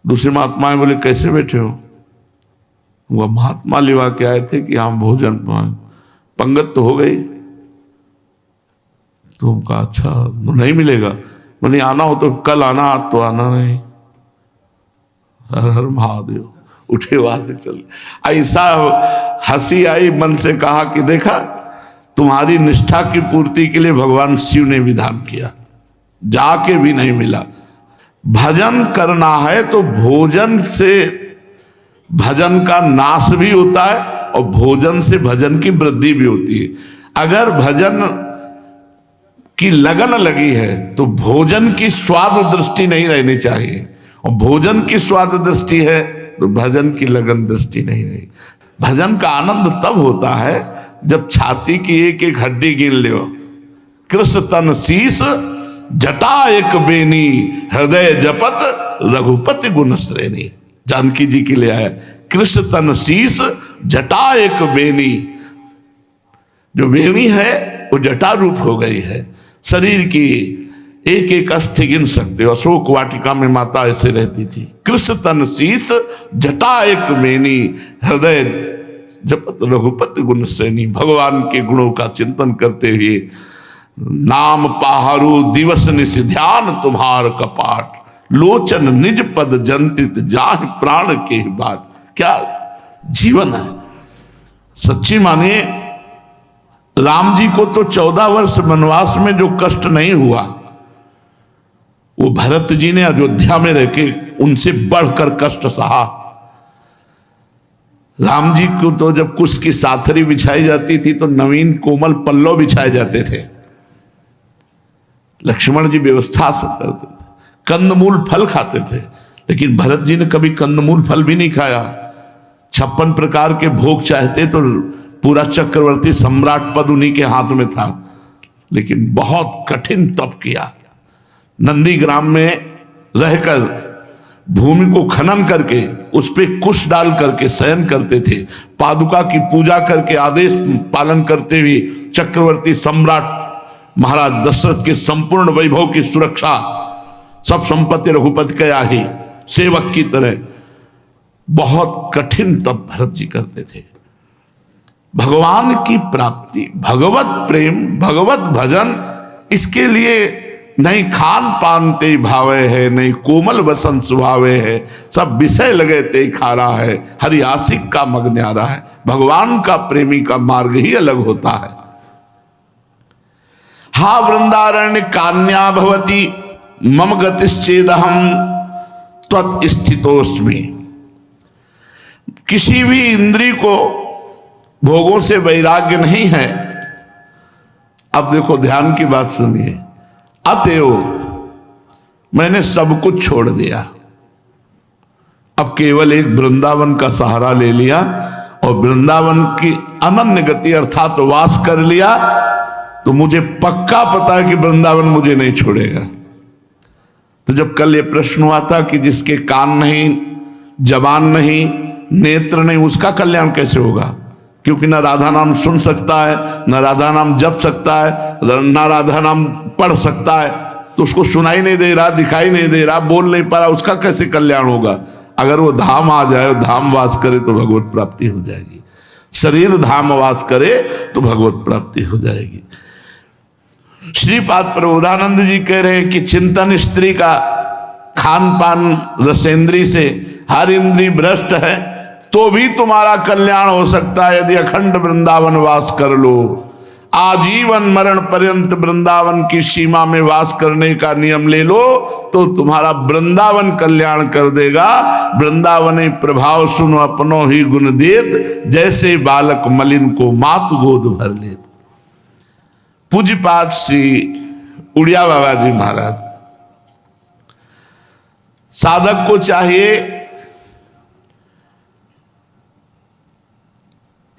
दूसरे महात्मा बोले कैसे बैठे हो? वह महात्मा लिवा के आए थे कि हम भोजन पंगत तो हो गई। तो उनका अच्छा तो नहीं मिलेगा, बोले आना हो तो कल आना, आज तो आना नहीं। हर हर महादेव। उठे वहां से चले। ऐसा हंसी आई, मन से कहा कि देखा तुम्हारी निष्ठा की पूर्ति के लिए भगवान शिव ने विधान किया, जाके भी नहीं मिला। भजन करना है तो भोजन से भजन का नाश भी होता है और भोजन से भजन की वृद्धि भी होती है। अगर भजन की लगन लगी है तो भोजन की स्वाद दृष्टि नहीं रहनी चाहिए, और भोजन की स्वाद दृष्टि है तो भजन की लगन दृष्टि नहीं रही। भजन का आनंद तब होता है जब छाती की एक एक हड्डी गिन लो। कृष्ण तन शीस जटा एक बेनी, हृदय जपत रघुपति गुण श्रेणी। जानकी जी के लिए आया, कृष्ण तन शीस जटा एक बेनी। जो बेनी है वो जटा रूप हो गई है। शरीर की एक एक अस्थि गिन सकते हो। अशोक वाटिका में माता ऐसे रहती थी। कृष्ण तन शीस जटा एक बेनी, हृदय जपत रघुपति गुण श्रेणी। भगवान के गुणों का चिंतन करते हुए नाम पाहरू दिवस निश ध्यान तुम्हार कपाट, लोचन निज पद जंतित जाहि प्राण के बाट। क्या जीवन है। सच्ची मानिए, राम जी को तो 14 वर्ष वनवास में जो कष्ट नहीं हुआ, वो भरत जी ने अयोध्या में रह के उनसे बढ़कर कष्ट सहा। राम जी को तो जब कुश की साथरी बिछाई जाती थी तो नवीन कोमल पल्लव बिछाए जाते थे। लक्ष्मण जी व्यवस्था सब करते थे, कंदमूल फल खाते थे, लेकिन भरत जी ने कभी कंदमूल फल भी नहीं खाया। 56 प्रकार के भोग चाहते तो पूरा चक्रवर्ती सम्राट पद उन्हीं के हाथ में था, लेकिन बहुत कठिन तप किया। नंदीग्राम में रहकर भूमि को खनन करके उस पर कुश डाल करके शयन करते थे। पादुका की पूजा करके आदेश पालन करते हुए चक्रवर्ती सम्राट महाराज दशरथ के संपूर्ण वैभव की सुरक्षा, सब संपत्ति रघुपति के आही सेवक की तरह बहुत कठिन तप भरत जी करते थे। भगवान की प्राप्ति, भगवत प्रेम, भगवत भजन, इसके लिए नहीं खान पान ते भावे है, नहीं कोमल वसन सुभावे है, सब विषय लगे ते खारा है, हरि आशिक का मग न्यारा है। भगवान का प्रेमी का मार्ग ही अलग होता है। हा वृंदारण्य कान्या भवती मम गतिश्चेदहम त्वत् स्थितोस्मि। किसी भी इंद्री को भोगों से वैराग्य नहीं है। अब देखो ध्यान की बात सुनिए। अतएव मैंने सब कुछ छोड़ दिया, अब केवल एक वृंदावन का सहारा ले लिया और वृंदावन की अनन्य गति अर्थात वास कर लिया, तो मुझे पक्का पता है कि वृंदावन मुझे नहीं छोड़ेगा। तो जब कल ये प्रश्न हुआ था कि जिसके कान नहीं, जबान नहीं, नेत्र नहीं, उसका कल्याण कैसे होगा? क्योंकि न राधा नाम सुन सकता है, न राधा नाम जप सकता है, न राधा नाम पढ़ सकता है, तो उसको सुनाई नहीं दे रहा, दिखाई नहीं दे रहा, बोल नहीं पा रहा, उसका कैसे कल्याण होगा? अगर वो धाम आ जाए, धाम वास करे तो भगवत प्राप्ति हो जाएगी। शरीर धाम वास करे तो भगवत प्राप्ति हो जाएगी। श्रीपाद प्रबोधानंद जी कह रहे हैं कि चिंतन स्त्री का खान पान रसेंद्री से हर इंद्री भ्रष्ट है, तो भी तुम्हारा कल्याण हो सकता है यदि अखंड वृंदावन वास कर लो। आजीवन मरण पर्यंत वृंदावन की सीमा में वास करने का नियम ले लो तो तुम्हारा वृंदावन कल्याण कर देगा। वृंदावने प्रभाव सुनो अपनो ही गुण देत, जैसे बालक मलिन को मात गोद भर ले। पूज्यपाद श्री उड़िया बाबा जी महाराज, साधक को चाहिए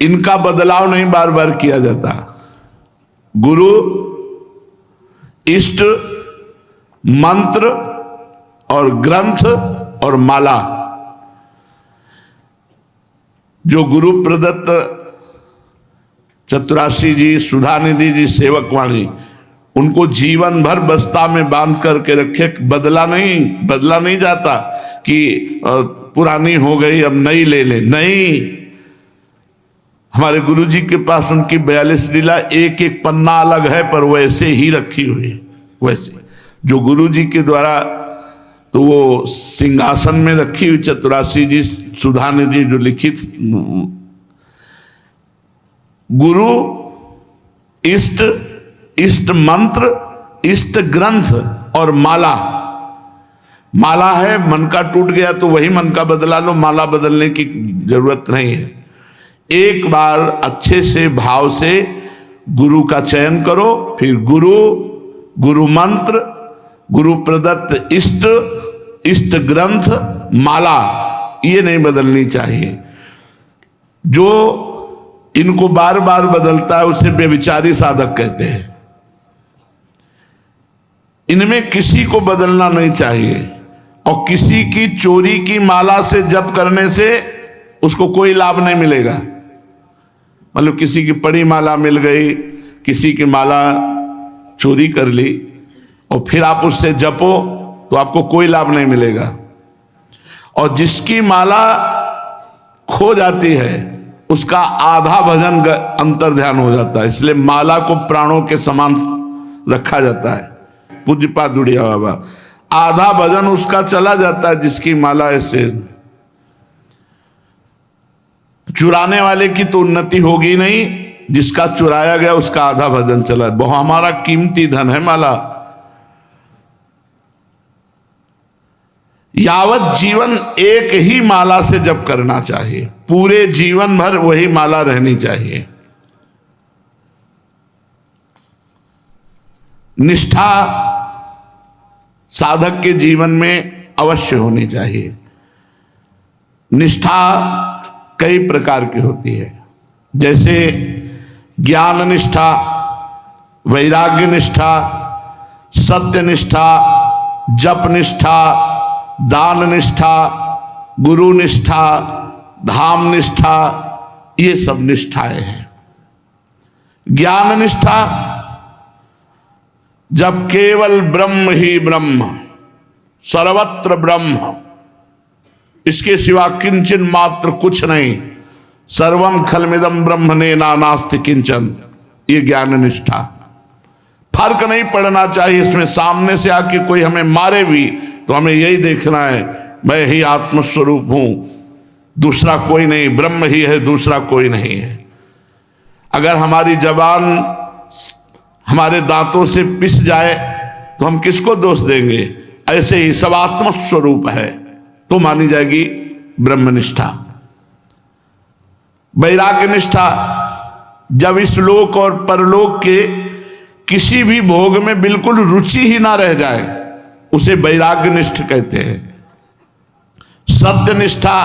इनका बदलाव नहीं बार बार किया जाता। गुरु, इष्ट, मंत्र और ग्रंथ और माला, जो गुरु प्रदत्त चतुराशी जी, सुधानिधि जी, सेवकवाणी, उनको जीवन भर बस्ता में बांध करके रखे। बदला नहीं जाता कि पुरानी हो गई अब नई ले ले, नहीं। हमारे गुरु जी के पास उनकी 42 लीला एक एक पन्ना अलग है, पर वैसे ही रखी हुई है। वैसे जो गुरु जी के द्वारा तो वो सिंहासन में रखी हुई चतुराशी जी, सुधानिधि जो लिखित, गुरु इष्ट, इष्ट मंत्र, इष्ट ग्रंथ और माला। माला है, मन का टूट गया तो वही मन का बदला लो, माला बदलने की जरूरत नहीं है। एक बार अच्छे से भाव से गुरु का चयन करो, फिर गुरु, गुरु मंत्र, गुरु प्रदत्त इष्ट, इष्ट ग्रंथ, माला, ये नहीं बदलनी चाहिए। जो इनको बार बार बदलता है उसे व्यभिचारी साधक कहते हैं। इनमें किसी को बदलना नहीं चाहिए, और किसी की चोरी की माला से जप करने से उसको कोई लाभ नहीं मिलेगा। मतलब किसी की पड़ी माला मिल गई, किसी की माला चोरी कर ली और फिर आप उससे जपो तो आपको कोई लाभ नहीं मिलेगा। और जिसकी माला खो जाती है उसका आधा भजन अंतर ध्यान हो जाता है, इसलिए माला को प्राणों के समान रखा जाता है। पूज्यपाद दुड़िया बाबा, आधा भजन उसका चला जाता है जिसकी माला ऐसे। चुराने वाले की तो उन्नति होगी नहीं, जिसका चुराया गया उसका आधा भजन चला। बहुत हमारा कीमती धन है माला। यावत जीवन एक ही माला से जप करना चाहिए, पूरे जीवन भर वही माला रहनी चाहिए। निष्ठा साधक के जीवन में अवश्य होनी चाहिए। निष्ठा कई प्रकार की होती है, जैसे ज्ञान निष्ठा, वैराग्य निष्ठा, सत्य निष्ठा, जप निष्ठा, दान निष्ठा, गुरु निष्ठा, धाम निष्ठा, ये सब निष्ठाएं हैं। ज्ञान निष्ठा, जब केवल ब्रह्म ही ब्रह्म, सर्वत्र ब्रह्म, इसके सिवा किंचन मात्र कुछ नहीं, सर्वम खलमिदम ब्रह्मणे नास्ति किंचन, ये ज्ञान निष्ठा। फर्क नहीं पड़ना चाहिए इसमें, सामने से आके कोई हमें मारे भी तो हमें यही देखना है, मैं ही आत्मस्वरूप हूं, दूसरा कोई नहीं, ब्रह्म ही है, दूसरा कोई नहीं है। अगर हमारी जबान हमारे दांतों से पिस जाए तो हम किसको दोष देंगे? ऐसे ही सब आत्मस्वरूप है तो मानी जाएगी ब्रह्मनिष्ठा। वैराग्य निष्ठा, जब इस लोक और परलोक के किसी भी भोग में बिल्कुल रुचि ही ना रह जाए उसे वैराग्य निष्ठ कहते हैं। सत्य निष्ठा,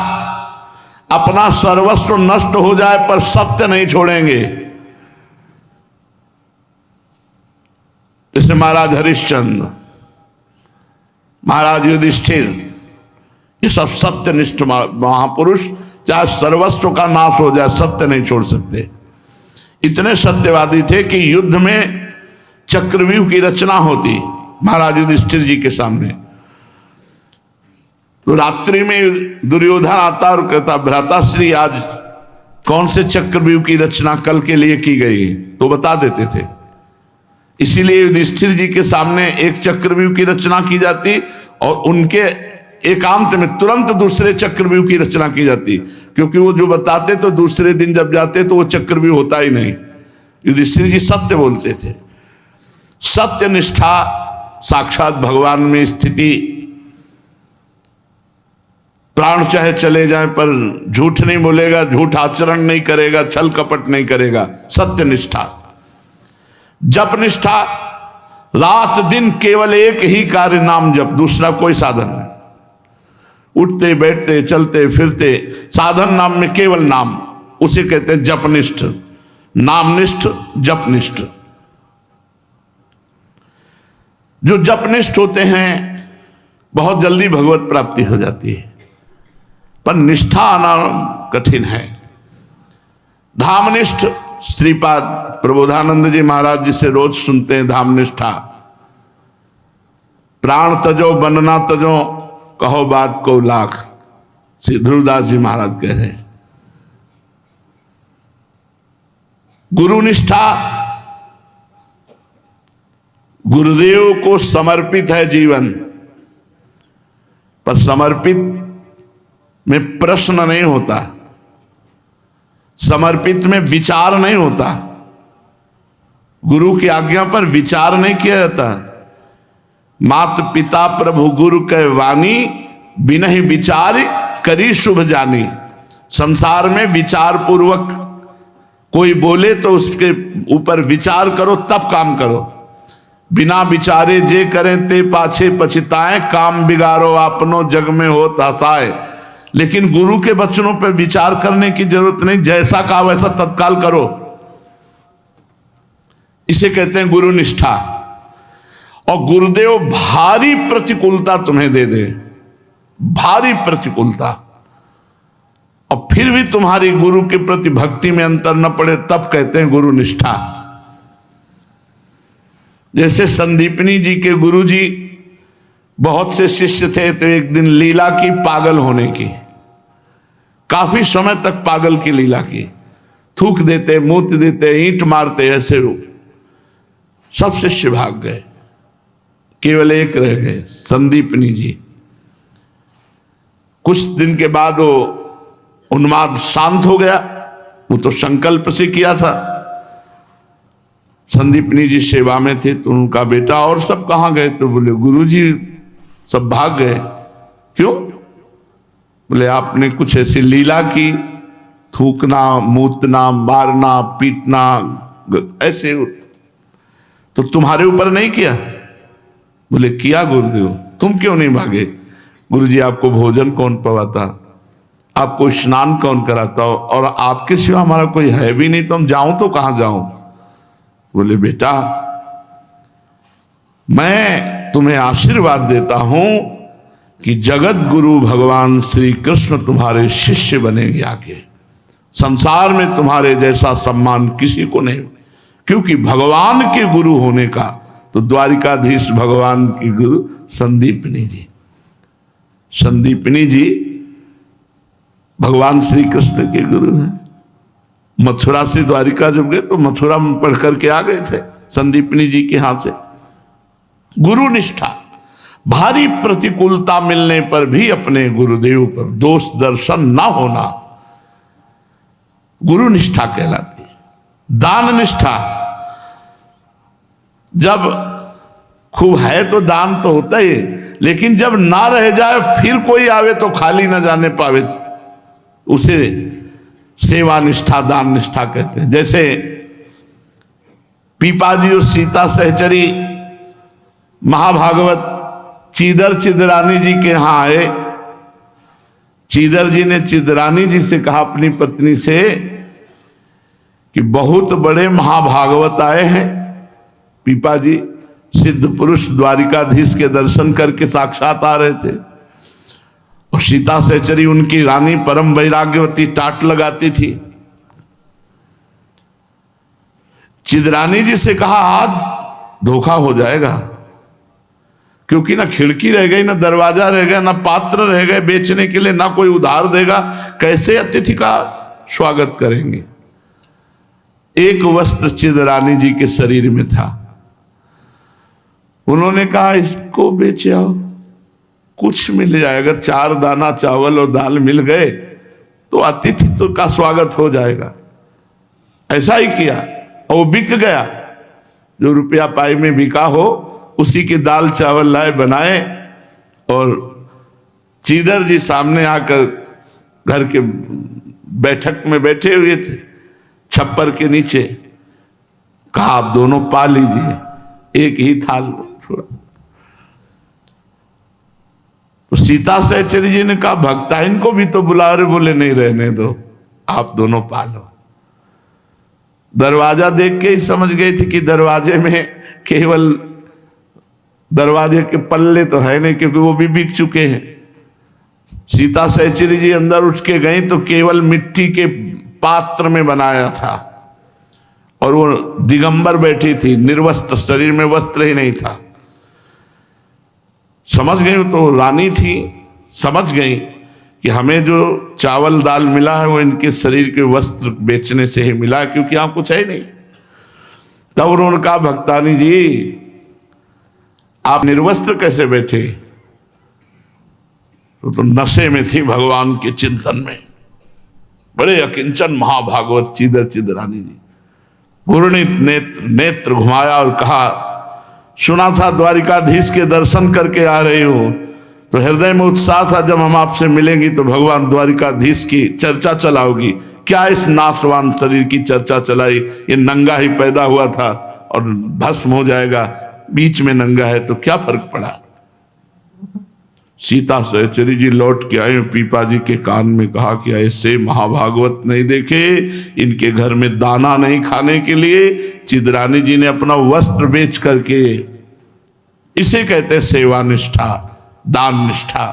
अपना सर्वस्व नष्ट हो जाए पर सत्य नहीं छोड़ेंगे, जैसे महाराज हरिश्चंद्र, महाराज युधिष्ठिर, ये सब सत्यनिष्ठ महापुरुष, चाहे सर्वस्व का नाश हो जाए सत्य नहीं छोड़ सकते। इतने सत्यवादी थे कि युद्ध में चक्रव्यूह की रचना होती महाराज युधिष्ठिर जी के सामने, तो रात्रि में दुर्योधन आता और कहता, भ्राताश्री आज कौन से चक्रव्यूह की रचना कल के लिए की गई, तो बता देते थे। इसीलिए युधिष्ठिर जी के सामने एक चक्रव्यूह की रचना की जाती और उनके एकांत में तुरंत दूसरे चक्रव्यूह की रचना की जाती, क्योंकि वो जो बताते तो दूसरे दिन जब जाते तो वो चक्रव्यूह होता ही नहीं। युधिष्ठिर जी सत्य बोलते थे। सत्य निष्ठा, साक्षात भगवान में स्थिति, प्राण चाहे चले जाए पर झूठ नहीं बोलेगा, झूठ आचरण नहीं करेगा, छल कपट नहीं करेगा, सत्य निष्ठा। जप निष्ठा, रात दिन केवल एक ही कार्य नाम जप, दूसरा कोई साधन नहीं। उठते बैठते चलते फिरते साधन नाम में केवल नाम, उसे कहते हैं जपनिष्ठ, नामनिष्ठ, जपनिष्ठ। जो जपनिष्ठ होते हैं बहुत जल्दी भगवत प्राप्ति हो जाती है, पर निष्ठा आना कठिन है। धामनिष्ठ, श्रीपाद प्रबोधानंद जी महाराज जी से रोज सुनते हैं धामनिष्ठा। प्राण तजो बनना तजो, कहो बात को लाख, श्री ध्रुवदास जी महाराज कह रहे हैं। गुरु निष्ठा, गुरुदेव को समर्पित है जीवन, पर समर्पित में प्रश्न नहीं होता, समर्पित में विचार नहीं होता, गुरु की आज्ञा पर विचार नहीं किया जाता। मात पिता प्रभु गुरु कह वाणी, बिनहि विचार करी शुभ जानी। संसार में विचार पूर्वक कोई बोले तो उसके ऊपर विचार करो, तब काम करो। बिना विचारे जे करें ते पाछे पछताएं, काम बिगाड़ो आपनो जग में हो हसाए। लेकिन गुरु के वचनों पर विचार करने की जरूरत नहीं, जैसा कहा वैसा तत्काल करो। इसे कहते हैं गुरु निष्ठा। और गुरुदेव भारी प्रतिकूलता तुम्हें दे दे, भारी प्रतिकूलता, और फिर भी तुम्हारी गुरु के प्रति भक्ति में अंतर न पड़े, तब कहते हैं गुरु निष्ठा। जैसे संदीपनी जी के गुरु जी, बहुत से शिष्य थे, तो एक दिन लीला की पागल होने की, काफी समय तक पागल की लीला की। थूक देते, मूत देते, ईंट मारते, ऐसे सब शिष्य भाग गए, केवल एक रह गए, संदीपनी जी। कुछ दिन के बाद वो उन्माद शांत हो गया। वो तो संकल्प से किया था। संदीपनी जी सेवा में थे, तो उनका बेटा और सब कहां गए? तो बोले गुरुजी सब भाग गए। क्यों? बोले आपने कुछ ऐसी लीला की, थूकना, मूतना, मारना, पीटना, ऐसे, तो तुम्हारे ऊपर नहीं किया? बोले किया गुरुदेव। तुम क्यों नहीं भागे? गुरुजी आपको भोजन कौन पवाता, आपको स्नान कौन कराता, और आपके सिवा हमारा कोई है भी नहीं, तो हम जाऊं तो कहां जाऊं? बोले बेटा मैं तुम्हें आशीर्वाद देता हूं कि जगत गुरु भगवान श्री कृष्ण तुम्हारे शिष्य बनेंगे आके। संसार में तुम्हारे जैसा सम्मान किसी को नहीं, क्योंकि भगवान के गुरु होने का, तो द्वारिकाधीश भगवान की गुरु संदीपनी जी। संदीपनी जी भगवान श्री कृष्ण के गुरु हैं। मथुरा से द्वारिका जब गए तो मथुरा में पढ़ करके आ गए थे संदीपनी जी के हाथ से। गुरु निष्ठा। भारी प्रतिकूलता मिलने पर भी अपने गुरुदेव पर दोष दर्शन ना होना गुरु निष्ठा कहलाती है। दान निष्ठा। जब खूब है तो दान तो होता ही, लेकिन जब ना रह जाए फिर कोई आवे तो खाली ना जाने पावे, उसे सेवा निष्ठा, दान निष्ठा कहते हैं। जैसे पीपाजी और सीता सहचरी महाभागवत चीदर चिदरानी जी के यहां आए। चीदर जी ने चिदरानी जी से कहा अपनी पत्नी से कि बहुत बड़े महाभागवत आए हैं। पीपा जी सिद्ध पुरुष द्वारिकाधीश के दर्शन करके साक्षात आ रहे थे, और सीता सहचरी उनकी रानी परम वैराग्यवती टाट लगाती थी। चिदरानी जी से कहा आज धोखा हो जाएगा, क्योंकि ना खिड़की रह गई, ना दरवाजा रह गया, ना पात्र रह गए बेचने के लिए, ना कोई उधार देगा, कैसे अतिथि का स्वागत करेंगे। एक वस्त्र चिदरानी जी के शरीर में था। उन्होंने कहा इसको बेच आओ, कुछ मिल जाए, अगर 4 दाना चावल और दाल मिल गए तो अतिथि तो का स्वागत हो जाएगा। ऐसा ही किया और वो बिक गया। जो रुपया पाई में बिका हो उसी के दाल चावल लाए बनाए, और चीदर जी सामने आकर घर के बैठक में बैठे हुए थे, छप्पर के नीचे। कहा आप दोनों पा लीजिए, एक ही थाल थोड़ा। तो सीता सहचरी जी ने कहा भक्ता इनको भी तो बुला रहे। बोले नहीं, रहने दो, आप दोनों पा लो। दरवाजा देख के ही समझ गई थी कि दरवाजे में केवल दरवाजे के पल्ले तो है नहीं, क्योंकि वो भी बिक चुके हैं। सीता सहचरी जी अंदर उठ के गई तो केवल मिट्टी के पात्र में बनाया था, और वो दिगंबर बैठी थी, निर्वस्त्र, शरीर में वस्त्र ही नहीं था। समझ गई, तो रानी थी, समझ गई कि हमें जो चावल दाल मिला है वो इनके शरीर के वस्त्र बेचने से ही मिला है, क्योंकि यहां कुछ है नहीं। तब उन्होंने कहा भक्तानी जी आप निर्वस्त्र कैसे बैठे? तो नशे में थी भगवान के चिंतन में। बड़े अकिंचन महाभागवत चीदर चिदरानी जी। घूर्णित नेत्र घुमाया और कहा, सुना था द्वारिकाधीश के दर्शन करके आ रही हो, तो हृदय में उत्साह था जब हम आपसे मिलेंगी तो भगवान द्वारिकाधीश की चर्चा चलाओगी। क्या इस नाशवान शरीर की चर्चा चलाई? ये नंगा ही पैदा हुआ था और भस्म हो जाएगा, बीच में नंगा है तो क्या फर्क पड़ा? सीता सहचरी जी लौट के आए, पीपा जी के कान में कहा कि ऐसे महाभागवत नहीं देखे, इनके घर में दाना नहीं खाने के लिए चिदरानी जी ने अपना वस्त्र बेच करके, इसे कहते हैं सेवा निष्ठा, दान निष्ठा,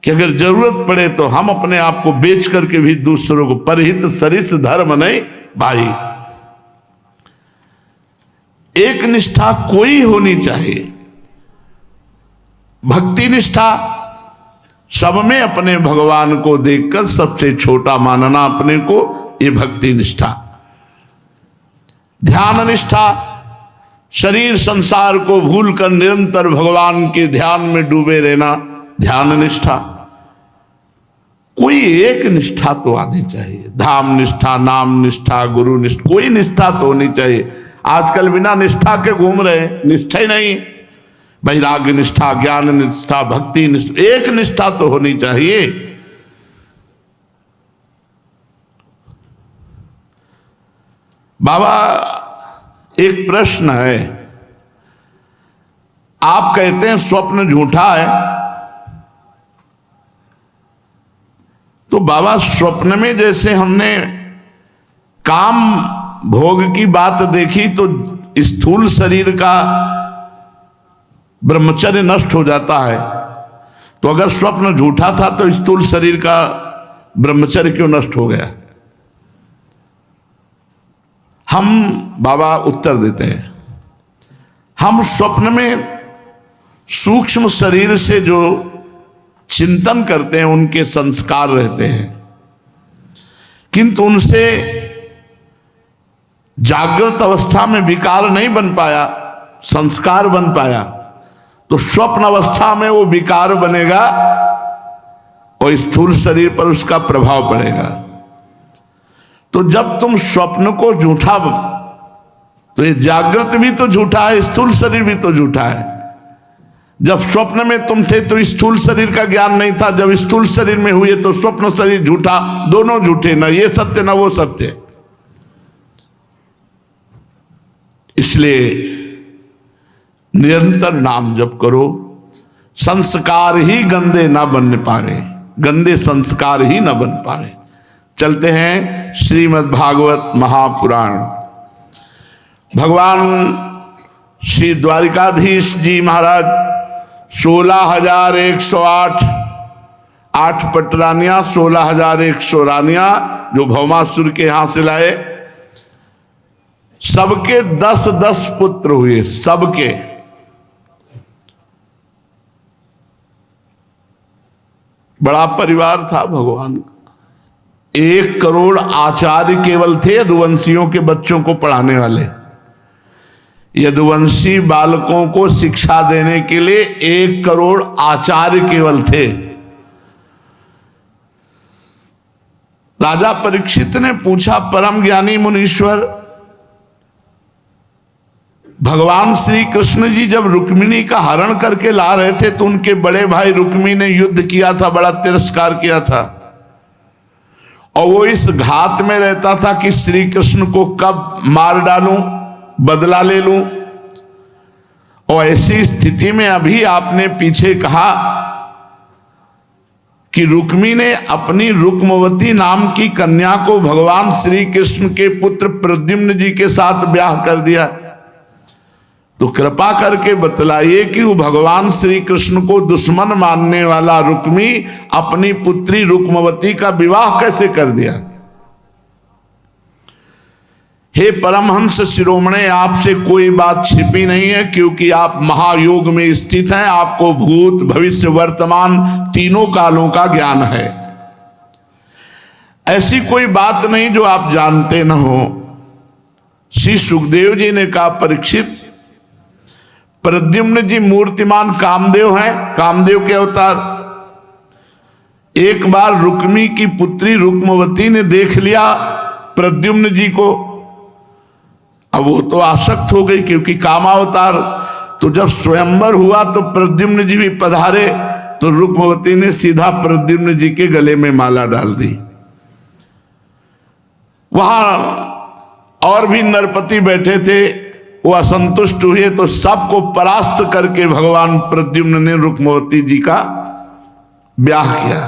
कि अगर जरूरत पड़े तो हम अपने आप को बेच करके भी दूसरों को, परहित सरिस धर्म नहीं भाई। एक निष्ठा कोई होनी चाहिए, भक्ति निष्ठा, सब में अपने भगवान को देखकर सबसे छोटा मानना अपने को, ये भक्ति निष्ठा। ध्यान निष्ठा, शरीर संसार को भूलकर निरंतर भगवान के ध्यान में डूबे रहना, ध्यान निष्ठा। कोई एक निष्ठा तो आनी चाहिए, धाम निष्ठा, नाम निष्ठा, गुरु निष्ठा, कोई निष्ठा तो होनी चाहिए। आजकल बिना निष्ठा के घूम रहे, निष्ठा ही नहीं, वैराग्य निष्ठा, ज्ञान निष्ठा, भक्ति निष्ठा, एक निष्ठा तो होनी चाहिए। बाबा एक प्रश्न है, आप कहते हैं स्वप्न झूठा है, तो बाबा स्वप्न में जैसे हमने काम भोग की बात देखी तो स्थूल शरीर का ब्रह्मचर्य नष्ट हो जाता है, तो अगर स्वप्न झूठा था तो स्थूल शरीर का ब्रह्मचर्य क्यों नष्ट हो गया? हम बाबा उत्तर देते हैं, हम स्वप्न में सूक्ष्म शरीर से जो चिंतन करते हैं उनके संस्कार रहते हैं, किंतु उनसे जागृत अवस्था में विकार नहीं बन पाया, संस्कार बन पाया। तो स्वप्न अवस्था में वो विकार बनेगा और स्थूल शरीर पर उसका प्रभाव पड़ेगा। तो जब तुम स्वप्न को झूठा, तो ये जागृत भी तो झूठा है, स्थूल शरीर भी तो झूठा है। जब स्वप्न में तुम थे तो स्थूल शरीर का ज्ञान नहीं था, जब स्थूल शरीर में हुए तो स्वप्न शरीर झूठा, दोनों झूठे, ना ये सत्य ना वो सत्य। इसलिए निरंतर नाम जप करो, संस्कार ही गंदे ना बन पाए, गंदे संस्कार ही ना बन पाए। चलते हैं श्रीमद् भागवत महापुराण। भगवान श्री द्वारिकाधीश जी महाराज 16,108 8 पटरानियां, 16,100 रानियां जो भौमासुर के यहां से लाए, सबके 10-10 पुत्र हुए, सबके। बड़ा परिवार था भगवान का। 1 करोड़ आचार्य केवल थे यदुवंशियों के बच्चों को पढ़ाने वाले। यदुवंशी बालकों को शिक्षा देने के लिए 1 करोड़ आचार्य केवल थे। राजा परीक्षित ने पूछा, परम ज्ञानी मुनीश्वर, भगवान श्री कृष्ण जी जब रुक्मिणी का हरण करके ला रहे थे तो उनके बड़े भाई रुक्मी ने युद्ध किया था, बड़ा तिरस्कार किया था, और वो इस घात में रहता था कि श्री कृष्ण को कब मार डालूं, बदला ले लूं। और ऐसी स्थिति में अभी आपने पीछे कहा कि रुक्मी ने अपनी रुक्मवती नाम की कन्या को भगवान श्री कृष्ण के पुत्र प्रद्युम्न जी के साथ ब्याह कर दिया। तो कृपा करके बतलाइए कि वो भगवान श्री कृष्ण को दुश्मन मानने वाला रुक्मी अपनी पुत्री रुक्मवती का विवाह कैसे कर दिया? हे परमहंस शिरोमणे, आपसे कोई बात छिपी नहीं है, क्योंकि आप महायोग में स्थित हैं, आपको भूत भविष्य वर्तमान तीनों कालों का ज्ञान है। ऐसी कोई बात नहीं जो आप जानते न हो। श्री सुखदेव जी ने कहा, परीक्षित, प्रद्युम्न जी मूर्तिमान कामदेव हैं, कामदेव के अवतार। एक बार रुक्मी की पुत्री रुक्मवती ने देख लिया प्रद्युम्न जी को, अब वो तो आसक्त हो गई, क्योंकि कामावतार। तो जब स्वयंवर हुआ तो प्रद्युम्न जी भी पधारे, तो रुक्मवती ने सीधा प्रद्युम्न जी के गले में माला डाल दी। वहां और भी नरपति बैठे थे, वो असंतुष्ट हुए, तो सबको परास्त करके भगवान प्रद्युम्न ने रुक्मवती जी का ब्याह किया।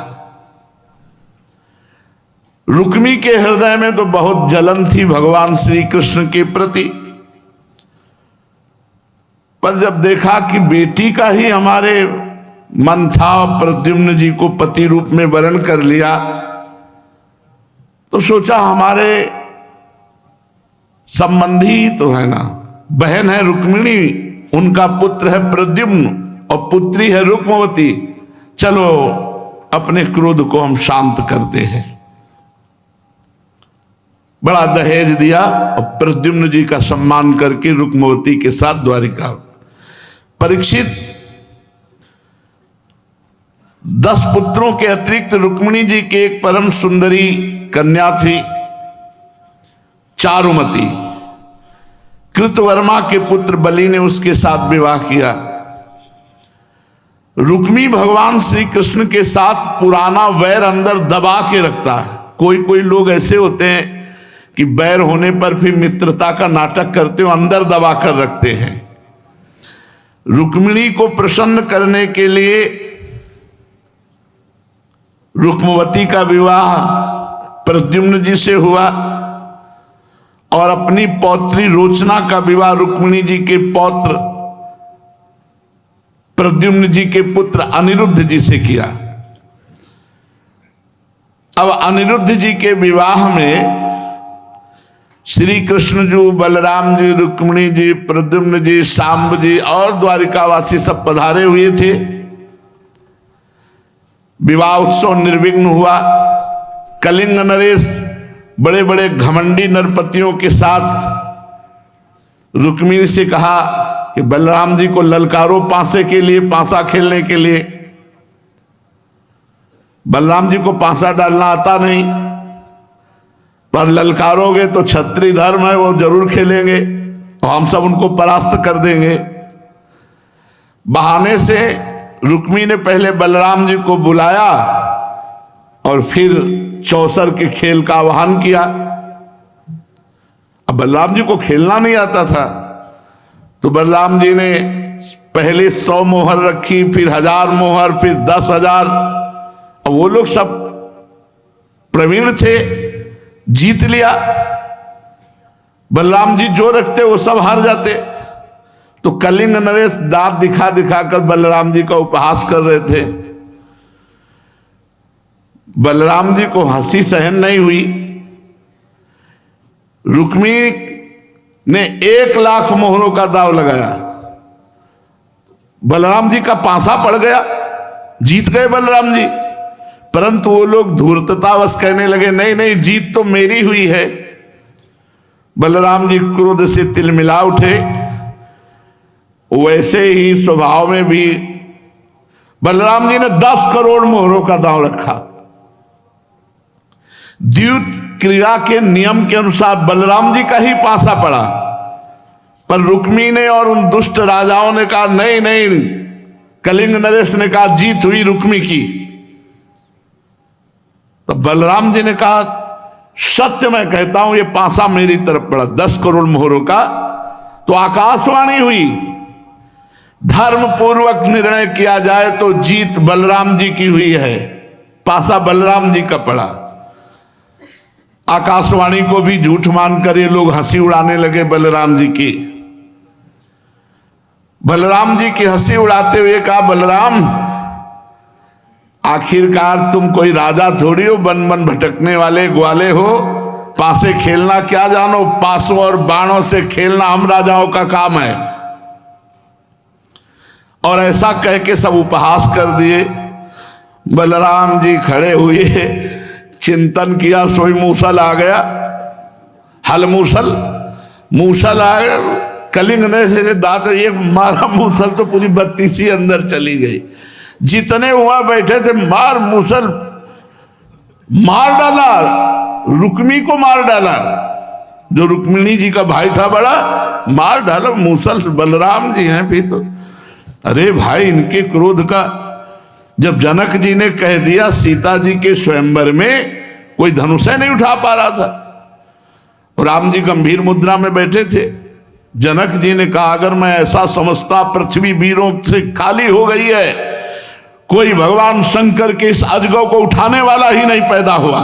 रुक्मी के हृदय में तो बहुत जलन थी भगवान श्री कृष्ण के प्रति, पर जब देखा कि बेटी का ही हमारे मन था, प्रद्युम्न जी को पति रूप में वरण कर लिया, तो सोचा हमारे संबंधी तो है ना, बहन है रुक्मिणी, उनका पुत्र है प्रद्युम्न और पुत्री है रुक्मवती, चलो अपने क्रोध को हम शांत करते हैं। बड़ा दहेज दिया और प्रद्युम्न जी का सम्मान करके रुक्मवती के साथ द्वारिका। परीक्षित 10 पुत्रों के अतिरिक्त रुक्मिणी जी के एक परम सुंदरी कन्या थी, चारुमती। कृतवर्मा के पुत्र बलि ने उसके साथ विवाह किया। रुक्मी भगवान श्री कृष्ण के साथ पुराना वैर अंदर दबा के रखता है। कोई कोई लोग ऐसे होते हैं कि बैर होने पर भी मित्रता का नाटक करते हो, अंदर दबा कर रखते हैं। रुक्मिणी को प्रसन्न करने के लिए रुक्मवती का विवाह प्रद्युम्न जी से हुआ और अपनी पौत्री रोचना का विवाह रुक्मिणी जी के पौत्र प्रद्युम्न जी के पुत्र अनिरुद्ध जी से किया। अब अनिरुद्ध जी के विवाह में श्री कृष्ण जी, बलराम जी, रुक्मिणी जी, प्रद्युम्न जी, सांब जी और द्वारिकावासी सब पधारे हुए थे। विवाह उत्सव निर्विघ्न हुआ। कलिंग नरेश बड़े बड़े घमंडी नरपतियों के साथ रुक्मिणी से कहा कि बलराम जी को ललकारो पांसे के लिए, पांसा खेलने के लिए। बलराम जी को पांसा डालना आता नहीं, पर ललकारोगे तो क्षत्रिय धर्म है, वो जरूर खेलेंगे और हम सब उनको परास्त कर देंगे। बहाने से रुक्मी ने पहले बलराम जी को बुलाया और फिर चौसर के खेल का आह्वान किया। अब बलराम जी को खेलना नहीं आता था, तो बलराम जी ने पहले 100 मोहर रखी, फिर 1000 मोहर, फिर 10,000। अब वो लोग सब प्रवीण थे, जीत लिया। बलराम जी जो रखते वो सब हार जाते। तो कलिंग नरेश दांत दिखा दिखा कर बलराम जी का उपहास कर रहे थे। बलराम जी को हंसी सहन नहीं हुई। रुक्मी ने 1,00,000 मोहरों का दाव लगाया। बलराम जी का पांसा पड़ गया, जीत गए बलराम जी। परंतु वो लोग धूर्ततावश कहने लगे, नहीं नहीं, जीत तो मेरी हुई है। बलराम जी क्रोध से तिलमिला उठे। वैसे ही स्वभाव में भी बलराम जी ने 10 करोड़ मोहरों का दांव रखा। द्यूत क्रीड़ा के नियम के अनुसार बलराम जी का ही पांसा पड़ा, पर रुक्मी ने और उन दुष्ट राजाओं ने कहा नहीं नहीं, कलिंग नरेश ने कहा जीत हुई रुक्मी की। तो बलराम जी ने कहा सत्य मैं कहता हूं, ये पांसा मेरी तरफ पड़ा 10 करोड़ मोहरों का। तो आकाशवाणी हुई, धर्म पूर्वक निर्णय किया जाए तो जीत बलराम जी की हुई है, पांसा बलराम जी का पड़ा। आकाशवाणी को भी झूठ मानकर ये लोग हंसी उड़ाने लगे बलराम जी की। बलराम जी की हंसी उड़ाते हुए कहा, बलराम आखिरकार तुम कोई राजा थोड़ी हो, बन बन भटकने वाले ग्वाले हो, पासे खेलना क्या जानो, पासों और बाणों से खेलना हम राजाओं का काम है। और ऐसा कह के सब उपहास कर दिए। बलराम जी खड़े हुए, चिंतन किया, सोई मूसल आ गया, हल मूसल, मूसल आ गया। कलिंग ने से दांत ये मारा, मूसल तो पूरी 32 अंदर चली गई। जितने हुआ बैठे थे मार मूसल मार डाला, रुक्मी को मार डाला। जो रुक्मिणी जी का भाई था बड़ा, मार डाला। मूसल बलराम जी हैं फिर तो। अरे भाई, इनके क्रोध का, जब जनक जी ने कह दिया सीता जी के स्वयंवर में कोई धनुष नहीं उठा पा रहा था, और राम जी गंभीर मुद्रा में बैठे थे। जनक जी ने कहा अगर मैं ऐसा समझता पृथ्वी वीरों से खाली हो गई है, कोई भगवान शंकर के इस अजगव को उठाने वाला ही नहीं पैदा हुआ,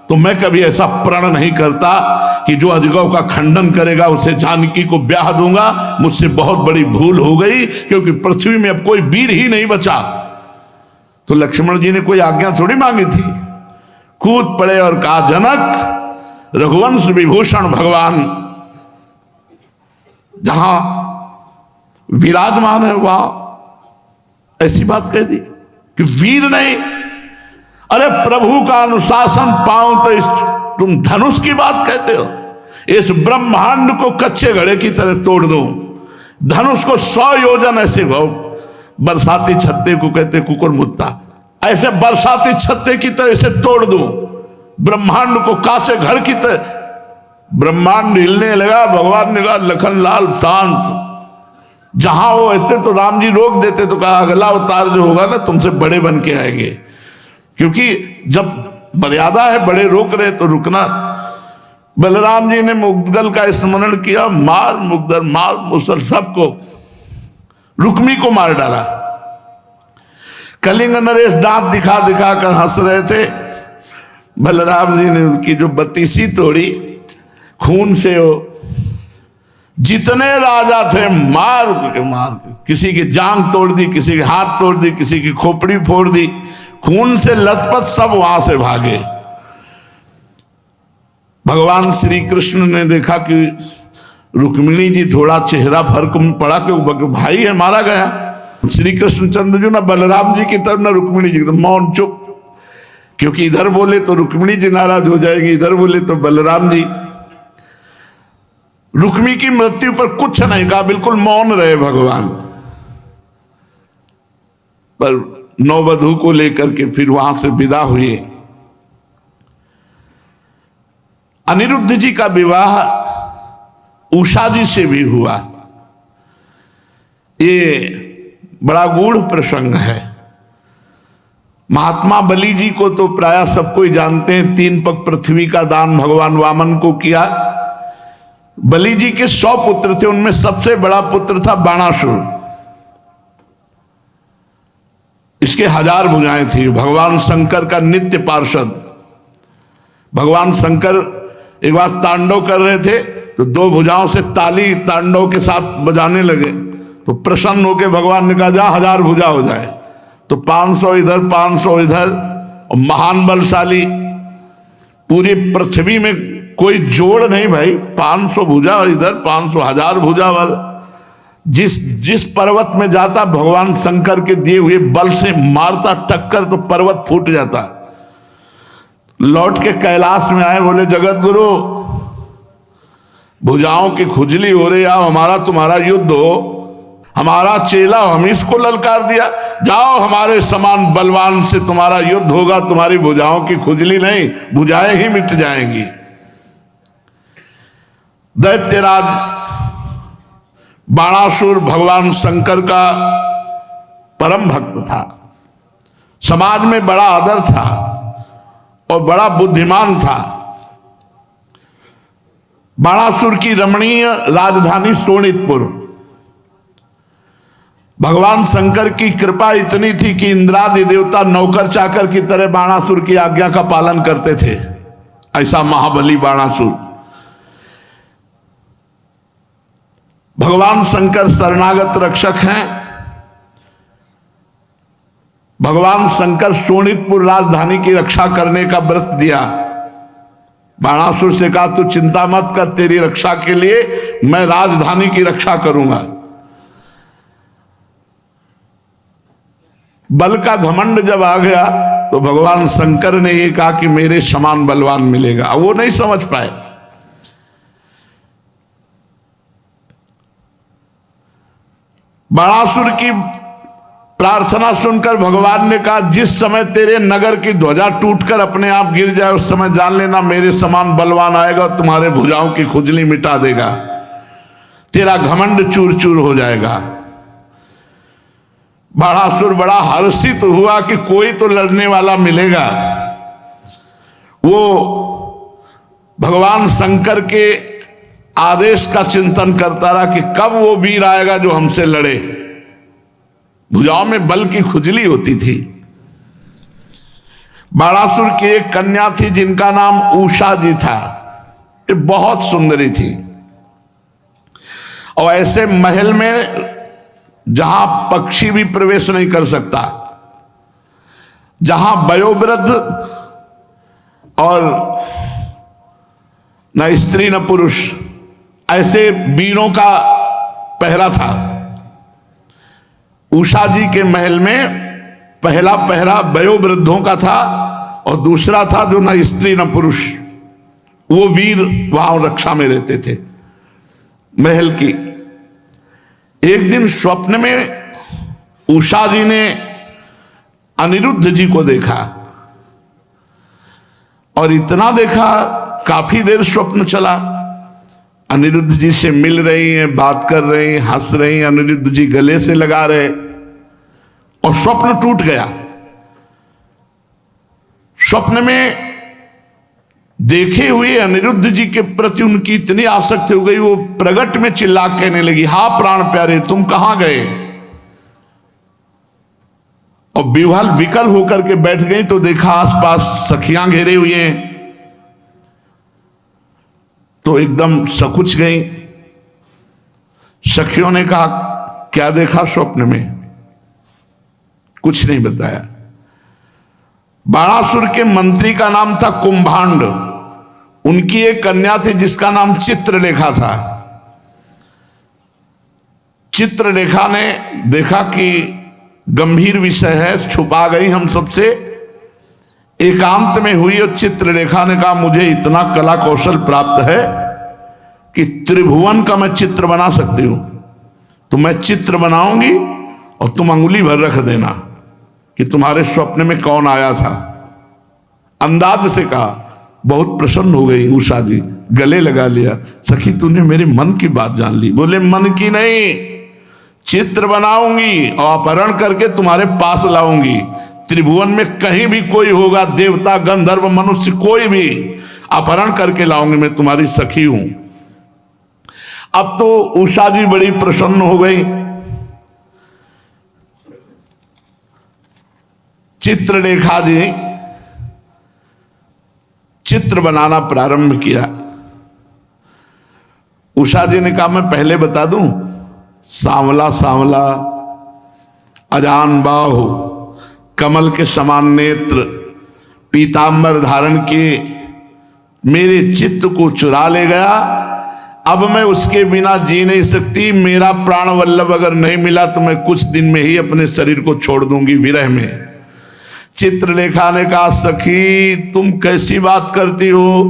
तो मैं कभी ऐसा प्रण नहीं करता कि जो अजगव का खंडन करेगा उसे जानकी को ब्याह दूंगा। मुझसे बहुत बड़ी भूल हो गई, क्योंकि पृथ्वी में अब कोई वीर ही नहीं बचा। तो लक्ष्मण जी ने कोई आज्ञा थोड़ी मांगी थी, कूद पड़े और कहा जनक, रघुवंश विभूषण भगवान जहां विराजमान है वहां ऐसी बात कह दी कि वीर नहीं। अरे प्रभु का अनुशासन पाऊं तो तुम धनुष की बात कहते हो? इस ब्रह्मांड को कच्चे घड़े की तरह तोड़ दूं, धनुष को 100 योजन ऐसे बरसाती छत्ते को कहते कुकुर मुत्ता, ऐसे बरसाती छत्ते की तरह से तोड़ दूं, ब्रह्मांड को कांचे घर की तरह। ब्रह्मांड हिलने लगा। भगवान ने कहा लखनलाल शांत। जहां वो ऐसे तो राम जी रोक देते, तो कहा अगला अवतार जो होगा ना तुमसे बड़े बन के आएंगे, क्योंकि जब मर्यादा है, बड़े रोक रहे तो रुकना। बलराम जी ने मुद्गल का स्मरण किया, मार मुग्धर, मार मुसल, सबको, रुक्मी को मार डाला। कलिंग नरेश दांत दिखा दिखा कर हंस रहे थे। बलराम जी ने उनकी जो बत्तीसी तोड़ी, खून से वो जितने राजा थे मार के किसी की जांग तोड़ दी, किसी के हाथ तोड़ दी, किसी की खोपड़ी फोड़ दी, खून से लथपथ सब वहां से भागे। भगवान श्री कृष्ण ने देखा कि रुक्मिणी जी थोड़ा चेहरा फर्क में पड़ा कि भाई है मारा गया। श्री कृष्णचंद्र जी ना बलराम जी की तरफ ना रुक्मिणी जी, मौन चुप, क्योंकि इधर बोले तो रुक्मिणी जी नाराज हो जाएगी, इधर बोले तो बलराम जी। रुक्मी की मृत्यु पर कुछ नहीं कहा, बिल्कुल मौन रहे भगवान। पर नववधू को लेकर के फिर वहां से विदा हुए। अनिरुद्ध जी का विवाह उषा जी से भी हुआ। ये बड़ा गूढ़ प्रसंग है। महात्मा बलि जी को तो प्राय सबको ही जानते हैं, 3 पग पृथ्वी का दान भगवान वामन को किया। बलि जी के 100 पुत्र थे, उनमें सबसे बड़ा पुत्र था बाणासुर। इसके 1000 भुजाएं थी। भगवान शंकर का नित्य पार्षद। भगवान शंकर एक बार तांडव कर रहे थे, तो 2 भुजाओं से ताली तांडव के साथ बजाने लगे, तो प्रसन्न होकर भगवान ने कहा जा 1000 भुजा हो जाए। तो 500 इधर 500 इधर, और महान बलशाली, पूरी पृथ्वी में कोई जोड़ नहीं भाई, 500 भुजा और इधर 500, 1000 भुजा वाला। जिस पर्वत में जाता भगवान शंकर के दिए हुए बल से मारता टक्कर, तो पर्वत फूट जाता। लौट के कैलाश में आए, बोले जगत गुरु भुजाओं की खुजली हो रही, आओ हमारा तुम्हारा युद्ध हो। हमारा चेला, हम इसको ललकार दिया, जाओ हमारे समान बलवान से तुम्हारा युद्ध होगा, तुम्हारी भुजाओं की खुजली नहीं, भुजाएं ही मिट जाएंगी। दैत्यराज बाणासुर भगवान शंकर का परम भक्त था, समाज में बड़ा आदर था और बड़ा बुद्धिमान था। बाणासुर की रमणीय राजधानी शोणितपुर। भगवान शंकर की कृपा इतनी थी कि इंद्रादि देवता नौकर चाकर की तरह बाणासुर की आज्ञा का पालन करते थे। ऐसा महाबली बाणासुर। भगवान शंकर शरणागत रक्षक हैं। भगवान शंकर शोणितपुर राजधानी की रक्षा करने का व्रत दिया। बाणासुर से कहा तू चिंता मत कर, तेरी रक्षा के लिए मैं राजधानी की रक्षा करूंगा। बल का घमंड जब आ गया तो भगवान शंकर ने ये कहा कि मेरे समान बलवान मिलेगा। वो नहीं समझ पाए। बाणासुर की प्रार्थना सुनकर भगवान ने कहा, जिस समय तेरे नगर की ध्वजा टूटकर अपने आप गिर जाए उस समय जान लेना मेरे समान बलवान आएगा और तुम्हारे भुजाओं की खुजली मिटा देगा, तेरा घमंड चूर चूर हो जाएगा। बाणासुर बड़ा हर्षित हुआ कि कोई तो लड़ने वाला मिलेगा। वो भगवान शंकर के आदेश का चिंतन करता रहा कि कब वो वीर आएगा जो हमसे लड़े। भुजाओं में बल की खुजली होती थी। बाणासुर की एक कन्या थी जिनका नाम उषा जी था। ये बहुत सुंदरी थी और ऐसे महल में जहां पक्षी भी प्रवेश नहीं कर सकता, जहां वयोवृद्ध और न स्त्री न पुरुष, ऐसे वीरों का पहरा था। उषा जी के महल में पहला पहरा वयोवृद्धों का था और दूसरा था जो न स्त्री न पुरुष, वो वीर वहां रक्षा में रहते थे महल की। एक दिन स्वप्न में उषा जी ने अनिरुद्ध जी को देखा और इतना देखा, काफी देर स्वप्न चला। अनिरुद्ध जी से मिल रही हैं, बात कर रही हैं, हंस रही हैं, अनिरुद्ध जी गले से लगा रहे और स्वप्न टूट गया। स्वप्न में देखे हुए अनिरुद्ध जी के प्रति उनकी इतनी आसक्ति हो गई, वो प्रगट में चिल्ला कहने लगी, हा प्राण प्यारे तुम कहां गए। और विह्वल विकल होकर के बैठ गई तो देखा आसपास सखियां घेरे हुए हैं, तो एकदम सकुच गई। सखियों ने कहा, क्या देखा स्वप्न में? कुछ नहीं बताया। बाणासुर के मंत्री का नाम था कुंभांड। उनकी एक कन्या थी जिसका नाम चित्रलेखा था। चित्रलेखा ने देखा कि गंभीर विषय है, छुपा गई हम सबसे, एकांत में हुई। और चित्रलेखा ने कहा, मुझे इतना कला कौशल प्राप्त है कि त्रिभुवन का मैं चित्र बना सकती हूं, तो मैं चित्र बनाऊंगी और तुम अंगुली भर रख देना कि तुम्हारे स्वप्न में कौन आया था। अंदाज से कहा। बहुत प्रसन्न हो गई उषा जी, गले लगा लिया, सखी तूने मेरे मन की बात जान ली। बोले, मन की नहीं, चित्र बनाऊंगी और अपहरण करके तुम्हारे पास लाऊंगी। त्रिभुवन में कहीं भी कोई होगा, देवता गंधर्व मनुष्य कोई भी, अपहरण करके लाऊंगी, मैं तुम्हारी सखी हूं। अब तो उषा जी बड़ी प्रसन्न हो गई। चित्रलेखा जी चित्र बनाना प्रारंभ किया। उषा जी ने कहा, मैं पहले बता दूं, सांवला सांवला, अजान बाहु, कमल के समान नेत्र, पीतांबर धारण किए, मेरे चित्त को चुरा ले गया। अब मैं उसके बिना जी नहीं सकती। मेरा प्राण वल्लभ अगर नहीं मिला तो मैं कुछ दिन में ही अपने शरीर को छोड़ दूंगी विरह में। चित्रलेखा ने कहा, सखी तुम कैसी बात करती हो,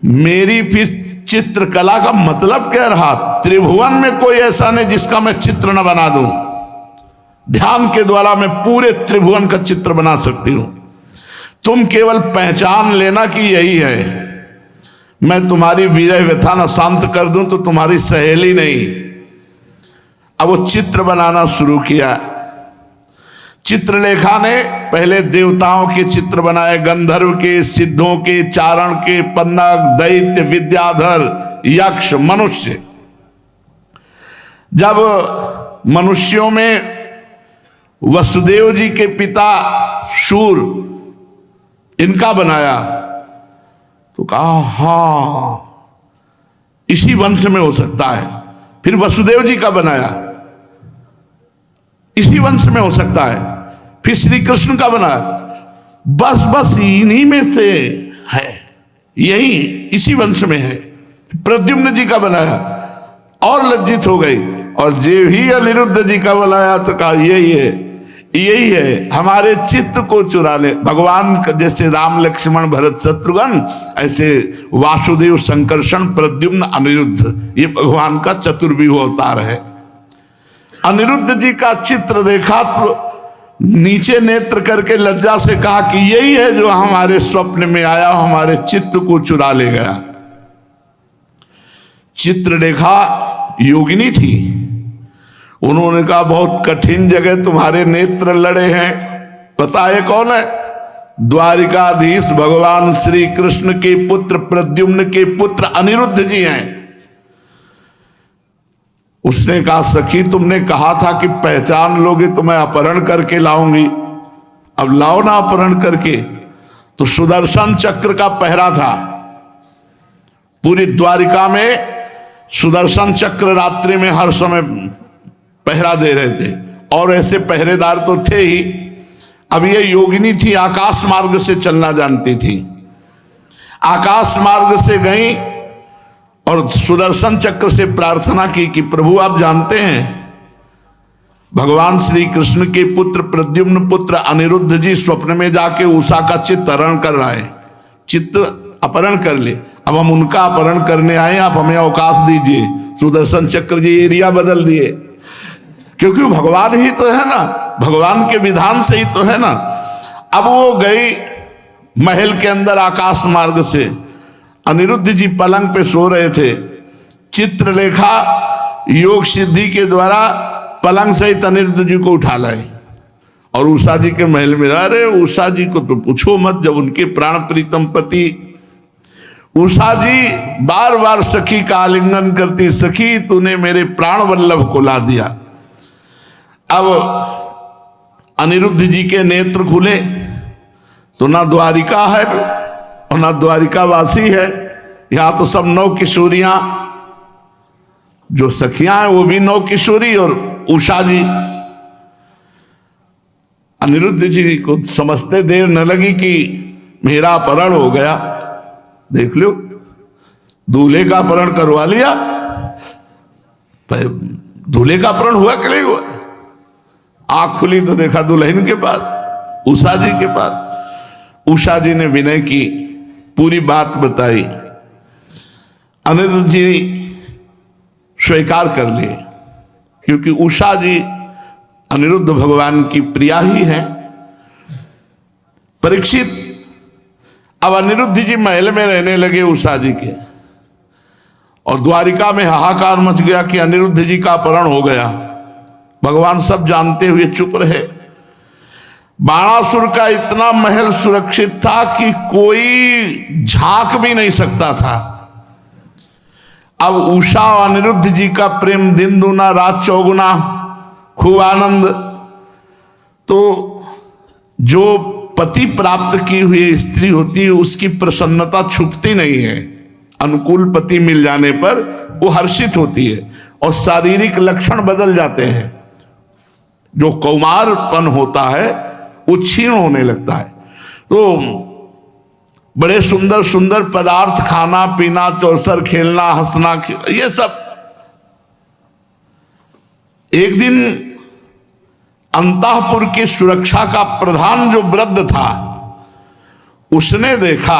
मेरी फिर चित्रकला का मतलब क्या रहा? त्रिभुवन में कोई ऐसा नहीं जिसका मैं चित्र न बना दूं। ध्यान के द्वारा मैं पूरे त्रिभुवन का चित्र बना सकती हूं। तुम केवल पहचान लेना कि यही है। मैं तुम्हारी विरह व्यथा न शांत कर दूं तो तुम्हारी सहेली नहीं। अब वो चित्र बनाना शुरू किया। चित्रलेखा ने पहले देवताओं के चित्र बनाए, गंधर्व के, सिद्धों के, चारण के, पन्नग, दैत्य, विद्याधर, यक्ष, मनुष्य। जब मनुष्यों में वसुदेव जी के पिता शूर, इनका बनाया तो कहा, हां इसी वंश में हो सकता है। फिर वसुदेव जी का बनाया, इसी वंश में हो सकता है। फिर श्री कृष्ण का बनाया, बस इन्हीं में से है, यही इसी वंश में है। प्रद्युम्न जी का बनाया और लज्जित हो गई। और जो ही अनिरुद्ध जी का बनाया तो कहा, यही है, हमारे चित्त को चुरा ले। भगवान जैसे राम लक्ष्मण भरत शत्रुघ्न, ऐसे वासुदेव संकर्षण प्रद्युम्न अनिरुद्ध, ये भगवान का चतुर्व्यूह अवतार है। अनिरुद्ध जी का चित्र देखा तो नीचे नेत्र करके लज्जा से कहा कि यही है जो हमारे स्वप्न में आया, हमारे चित्त को चुरा ले गया। चित्र देखा, योगिनी थी। उन्होंने कहा बहुत कठिन जगह तुम्हारे नेत्र लड़े हैं। पता है कौन है? द्वारिकाधीश भगवान श्री कृष्ण के पुत्र प्रद्युम्न के पुत्र अनिरुद्ध जी हैं। उसने कहा सखी तुमने कहा था कि पहचान लोगे तो मैं अपहरण करके लाऊंगी, अब लाओ ना अपहरण करके। तो सुदर्शन चक्र का पहरा था। पूरी द्वारिका में सुदर्शन चक्र रात्रि में हर समय पहरा दे रहे थे, और ऐसे पहरेदार तो थे ही। अब ये योगिनी थी, आकाश मार्ग से चलना जानती थी। आकाश मार्ग से गई और सुदर्शन चक्र से प्रार्थना की कि प्रभु आप जानते हैं भगवान श्री कृष्ण के पुत्र प्रद्युम्न पुत्र अनिरुद्ध जी स्वप्न में जाके उषा का चित्त हरण कर रहे हैं, चित्त अपहरण कर ले। अब हम उनका अपहरण करने आए, आप हमें अवकाश दीजिए। सुदर्शन चक्र जी एरिया बदल दिए, क्योंकि भगवान ही तो है ना, भगवान के विधान से ही तो है ना। अब वो गई महल के अंदर आकाश मार्ग से। अनिरुद्ध जी पलंग पे सो रहे थे। चित्रलेखा योग सिद्धि के द्वारा पलंग सहित अनिरुद्ध जी को उठा लाए और उषा जी के महल में। अरे उषा जी को तो पूछो मत, जब उनके प्राण प्रीतम पति उषा जी बार बार सखी का आलिंगन करती, सखी तूने मेरे प्राण वल्लभ को ला दिया। अब अनिरुद्ध जी के नेत्र खुले तो ना द्वारिका है और ना द्वारिका वासी है। यहां तो सब नौ किशोरियां, जो सखियां हैं वो भी नौ किशोरी और उषा जी। अनिरुद्ध जी को समझते देर न लगी कि मेरा अपहरण हो गया। देख लो, दूल्हे का अपहरण करवा लिया। दूल्हे का अपहरण हुआ कि नहीं हुआ? आंख खुली तो देखा दुल्हन के पास, उषा जी के पास। उषा जी ने विनय की, पूरी बात बताई। अनिरुद्ध जी स्वीकार कर लिए, क्योंकि उषा जी अनिरुद्ध भगवान की प्रिया ही है। परीक्षित अब अनिरुद्ध जी महल में रहने लगे उषा जी के, और द्वारिका में हाहाकार मच गया कि अनिरुद्ध जी का अपहरण हो गया। भगवान सब जानते हुए चुप रहे। बाणासुर का इतना महल सुरक्षित था कि कोई झांक भी नहीं सकता था। अब उषा और अनिरुद्ध जी का प्रेम दिन दूना रात चौगुना, खूब आनंद। तो जो पति प्राप्त की हुई स्त्री होती है उसकी प्रसन्नता छुपती नहीं है। अनुकूल पति मिल जाने पर वो हर्षित होती है और शारीरिक लक्षण बदल जाते हैं। जो कौमारपन होता है वो क्षीण होने लगता है। तो बड़े सुंदर सुंदर पदार्थ खाना पीना, चौसर खेलना, हंसना, ये सब। एक दिन अंतःपुर की सुरक्षा का प्रधान जो वृद्ध था उसने देखा,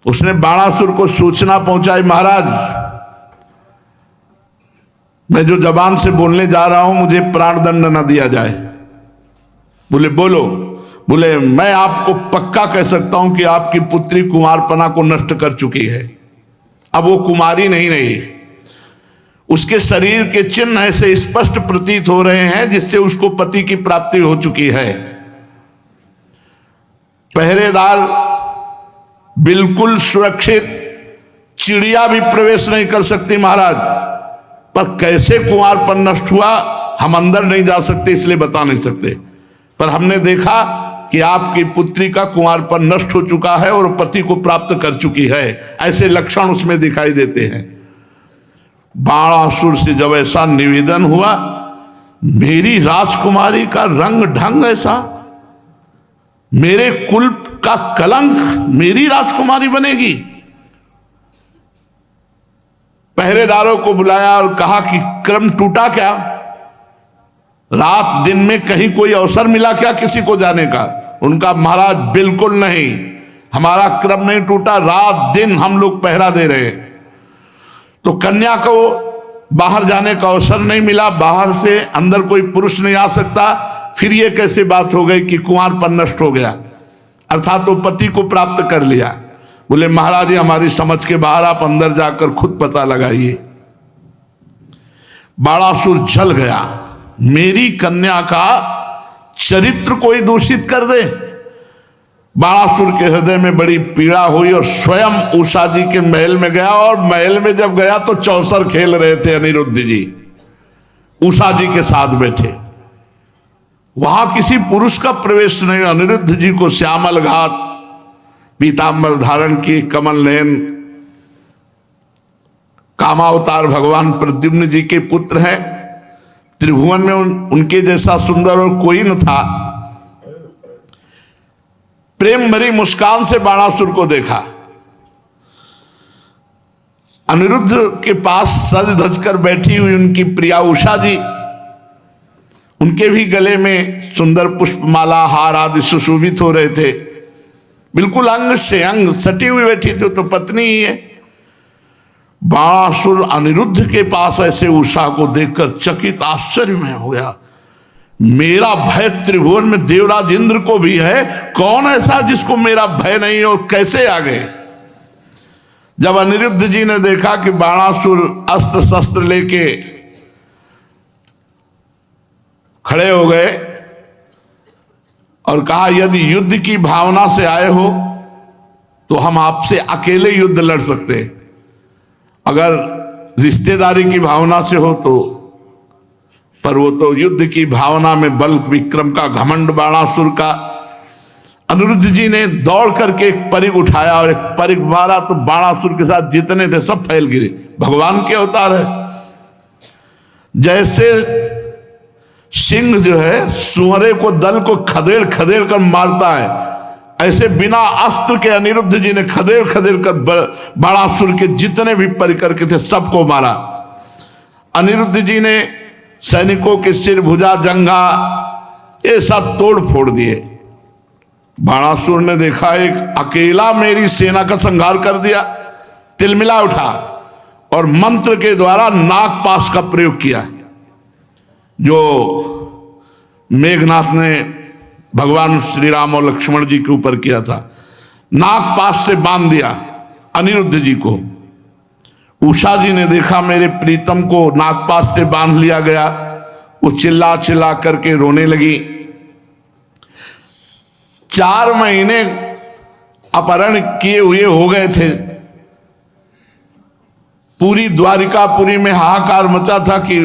उसने बाणासुर को सूचना पहुंचाई, महाराज मैं जो जबान से बोलने जा रहा हूं मुझे प्राणदंड न दिया जाए। बोले बोलो। बोले मैं आपको पक्का कह सकता हूं कि आपकी पुत्री कुमारपना को नष्ट कर चुकी है। अब वो कुमारी नहीं रही। उसके शरीर के चिन्ह ऐसे स्पष्ट प्रतीत हो रहे हैं जिससे उसको पति की प्राप्ति हो चुकी है। पहरेदार बिल्कुल सुरक्षित, चिड़िया भी प्रवेश नहीं कर सकती महाराज। पर कैसे कुंवारपन नष्ट हुआ हम अंदर नहीं जा सकते, इसलिए बता नहीं सकते। पर हमने देखा कि आपकी पुत्री का कुंवारपन नष्ट हो चुका है और पति को प्राप्त कर चुकी है, ऐसे लक्षण उसमें दिखाई देते हैं। बाणासुर से जब ऐसा निवेदन हुआ, मेरी राजकुमारी का रंग ढंग ऐसा, मेरे कुल का कलंक, मेरी राजकुमारी बनेगी। पहरेदारों को बुलाया और कहा कि क्रम टूटा क्या? रात दिन में कहीं कोई अवसर मिला क्या किसी को जाने का? उनका महाराज बिल्कुल नहीं, हमारा क्रम नहीं टूटा, रात दिन हम लोग पहरा दे रहे। तो कन्या को बाहर जाने का अवसर नहीं मिला, बाहर से अंदर कोई पुरुष नहीं आ सकता। फिर ये कैसे बात हो गई कि कुंवारपन नष्ट हो गया, अर्थात वो पति को प्राप्त कर लिया। बोले महाराज जी हमारी समझ के बाहर, आप अंदर जाकर खुद पता लगाइए। बाणासुर जल गया। मेरी कन्या का चरित्र कोई दूषित कर दे। बाणासुर के हृदय में बड़ी पीड़ा हुई और स्वयं उषा जी के महल में गया। और महल में जब गया तो चौसर खेल रहे थे अनिरुद्ध जी, उषा जी के साथ बैठे। वहां किसी पुरुष का प्रवेश नहीं। अनिरुद्ध जी को श्यामल घात, पीतांबर धारण की, कमल नयन, कामावतार भगवान प्रद्युम्न जी के पुत्र हैं। त्रिभुवन में उनके जैसा सुंदर और कोई न था। प्रेम भरी मुस्कान से बाणासुर को देखा। अनिरुद्ध के पास सज धज कर बैठी हुई उनकी प्रिया उषा जी, उनके भी गले में सुंदर पुष्पमाला, हार आदि सुशोभित हो रहे थे। बिल्कुल अंग से अंग सटी हुई बैठी थी, तो पत्नी ही है। बाणासुर अनिरुद्ध के पास ऐसे उषा को देखकर चकित आश्चर्य में हो गया। मेरा भय त्रिभुवन में देवराज इंद्र को भी है, कौन ऐसा जिसको मेरा भय नहीं, और कैसे आ गए। जब अनिरुद्ध जी ने देखा कि बाणासुर अस्त्र शस्त्र लेके खड़े हो गए और कहा यदि युद्ध की भावना से आए हो तो हम आपसे अकेले युद्ध लड़ सकते, अगर रिश्तेदारी की भावना से हो तो, पर वो तो युद्ध की भावना में बल विक्रम का घमंड बाणासुर का। अनिरुद्ध जी ने दौड़ करके एक परिग उठाया और एक परिग मारा तो बाणासुर के साथ जितने थे सब फैल गिरे। भगवान के अवतार है। जैसे सिंह जो है सुअरे को, दल को खदेड़ खदेड़ कर मारता है, ऐसे बिना अस्त्र के अनिरुद्ध जी ने खदेड़ खदेड़ कर बाणासुर के जितने भी परिकर के थे सबको मारा। अनिरुद्ध जी ने सैनिकों के सिर, भुजा, जंघा ये सब तोड़ फोड़ दिए। बाणासुर ने देखा एक अकेला मेरी सेना का संहार कर दिया, तिलमिला उठा और मंत्र के द्वारा नागपाश का प्रयोग किया, जो मेघनाथ ने भगवान श्री राम और लक्ष्मण जी के ऊपर किया था। नागपाश से बांध दिया अनिरुद्ध जी को। उषा जी ने देखा मेरे प्रीतम को नागपाश से बांध लिया गया, वो चिल्ला चिल्ला करके रोने लगी। 4 महीने अपहरण किए हुए हो गए थे। पूरी द्वारिकापुरी में हाहाकार मचा था कि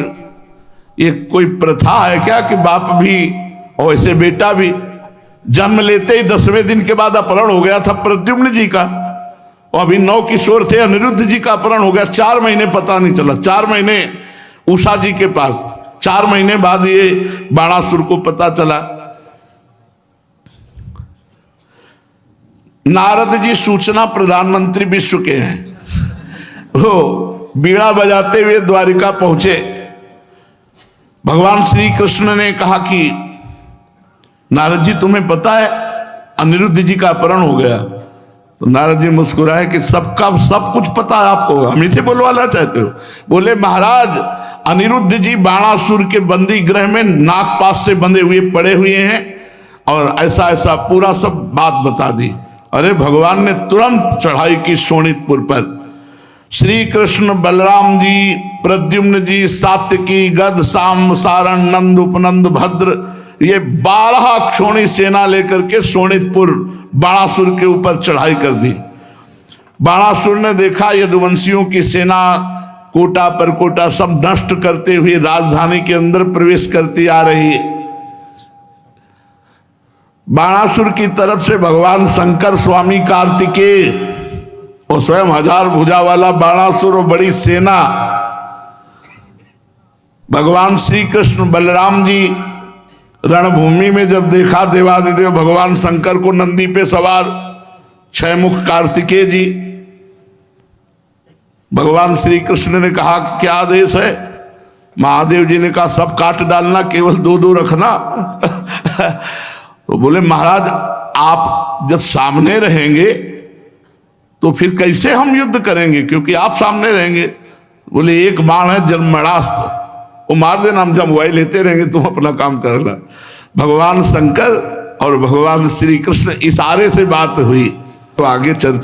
ये कोई प्रथा है क्या कि बाप भी और ऐसे बेटा भी। जन्म लेते ही 10वें दिन के बाद अपहरण हो गया था प्रद्युम्न जी का, और अभी 9 किशोर थे, अनिरुद्ध जी का अपहरण हो गया। 4 महीने पता नहीं चला। 4 महीने उषा जी के पास, 4 महीने बाद ये बाणासुर को पता चला। नारद जी सूचना प्रधानमंत्री विश्व के हैं, वो बीड़ा बजाते हुए द्वारिका पहुंचे। भगवान श्री कृष्ण ने कहा कि नारद जी तुम्हें पता है अनिरुद्ध जी का अपहरण हो गया। तो नारद जी मुस्कुराए कि सबका सब कुछ पता है आपको, हम ही से बोलवाना चाहते हो। बोले महाराज अनिरुद्ध जी बाणासुर के बंदी गृह में नागपाश से बंधे हुए पड़े हुए हैं, और ऐसा ऐसा पूरा सब बात बता दी। अरे भगवान ने तुरंत चढ़ाई की शोणितपुर पर। श्री कृष्ण, बलराम जी, प्रद्युम्न जी, सात्यकी, गद, साम, सारण, नंद, उपनंद, भद्र, ये 12 क्षोणी सेना लेकर के शोणितपुर बाणासुर के ऊपर चढ़ाई कर दी। बाणासुर ने देखा यदुवंशियों की सेना कोटा पर कोटा सब नष्ट करते हुए राजधानी के अंदर प्रवेश करती आ रही है। बाणासुर की तरफ से भगवान शंकर, स्वामी कार्तिकेय और स्वयं 1000 भुजा वाला बाणासुर और बड़ी सेना। भगवान श्री कृष्ण, बलराम जी रणभूमि में जब देखा देवादिदेव भगवान शंकर को नंदी पे सवार, 6 मुख कार्तिकेय जी, भगवान श्री कृष्ण ने कहा क्या आदेश है। महादेव जी ने कहा सब काट डालना, केवल 2-2 रखना। तो बोले महाराज आप जब सामने रहेंगे तो फिर कैसे हम युद्ध करेंगे, क्योंकि आप सामने रहेंगे। बोले एक बाण है जन्मणास्त्र, वो मार देना, हम जब मोबाइल लेते रहेंगे तुम अपना काम करना। भगवान शंकर और भगवान श्री कृष्ण इशारे से बात हुई। तो आगे चर्चा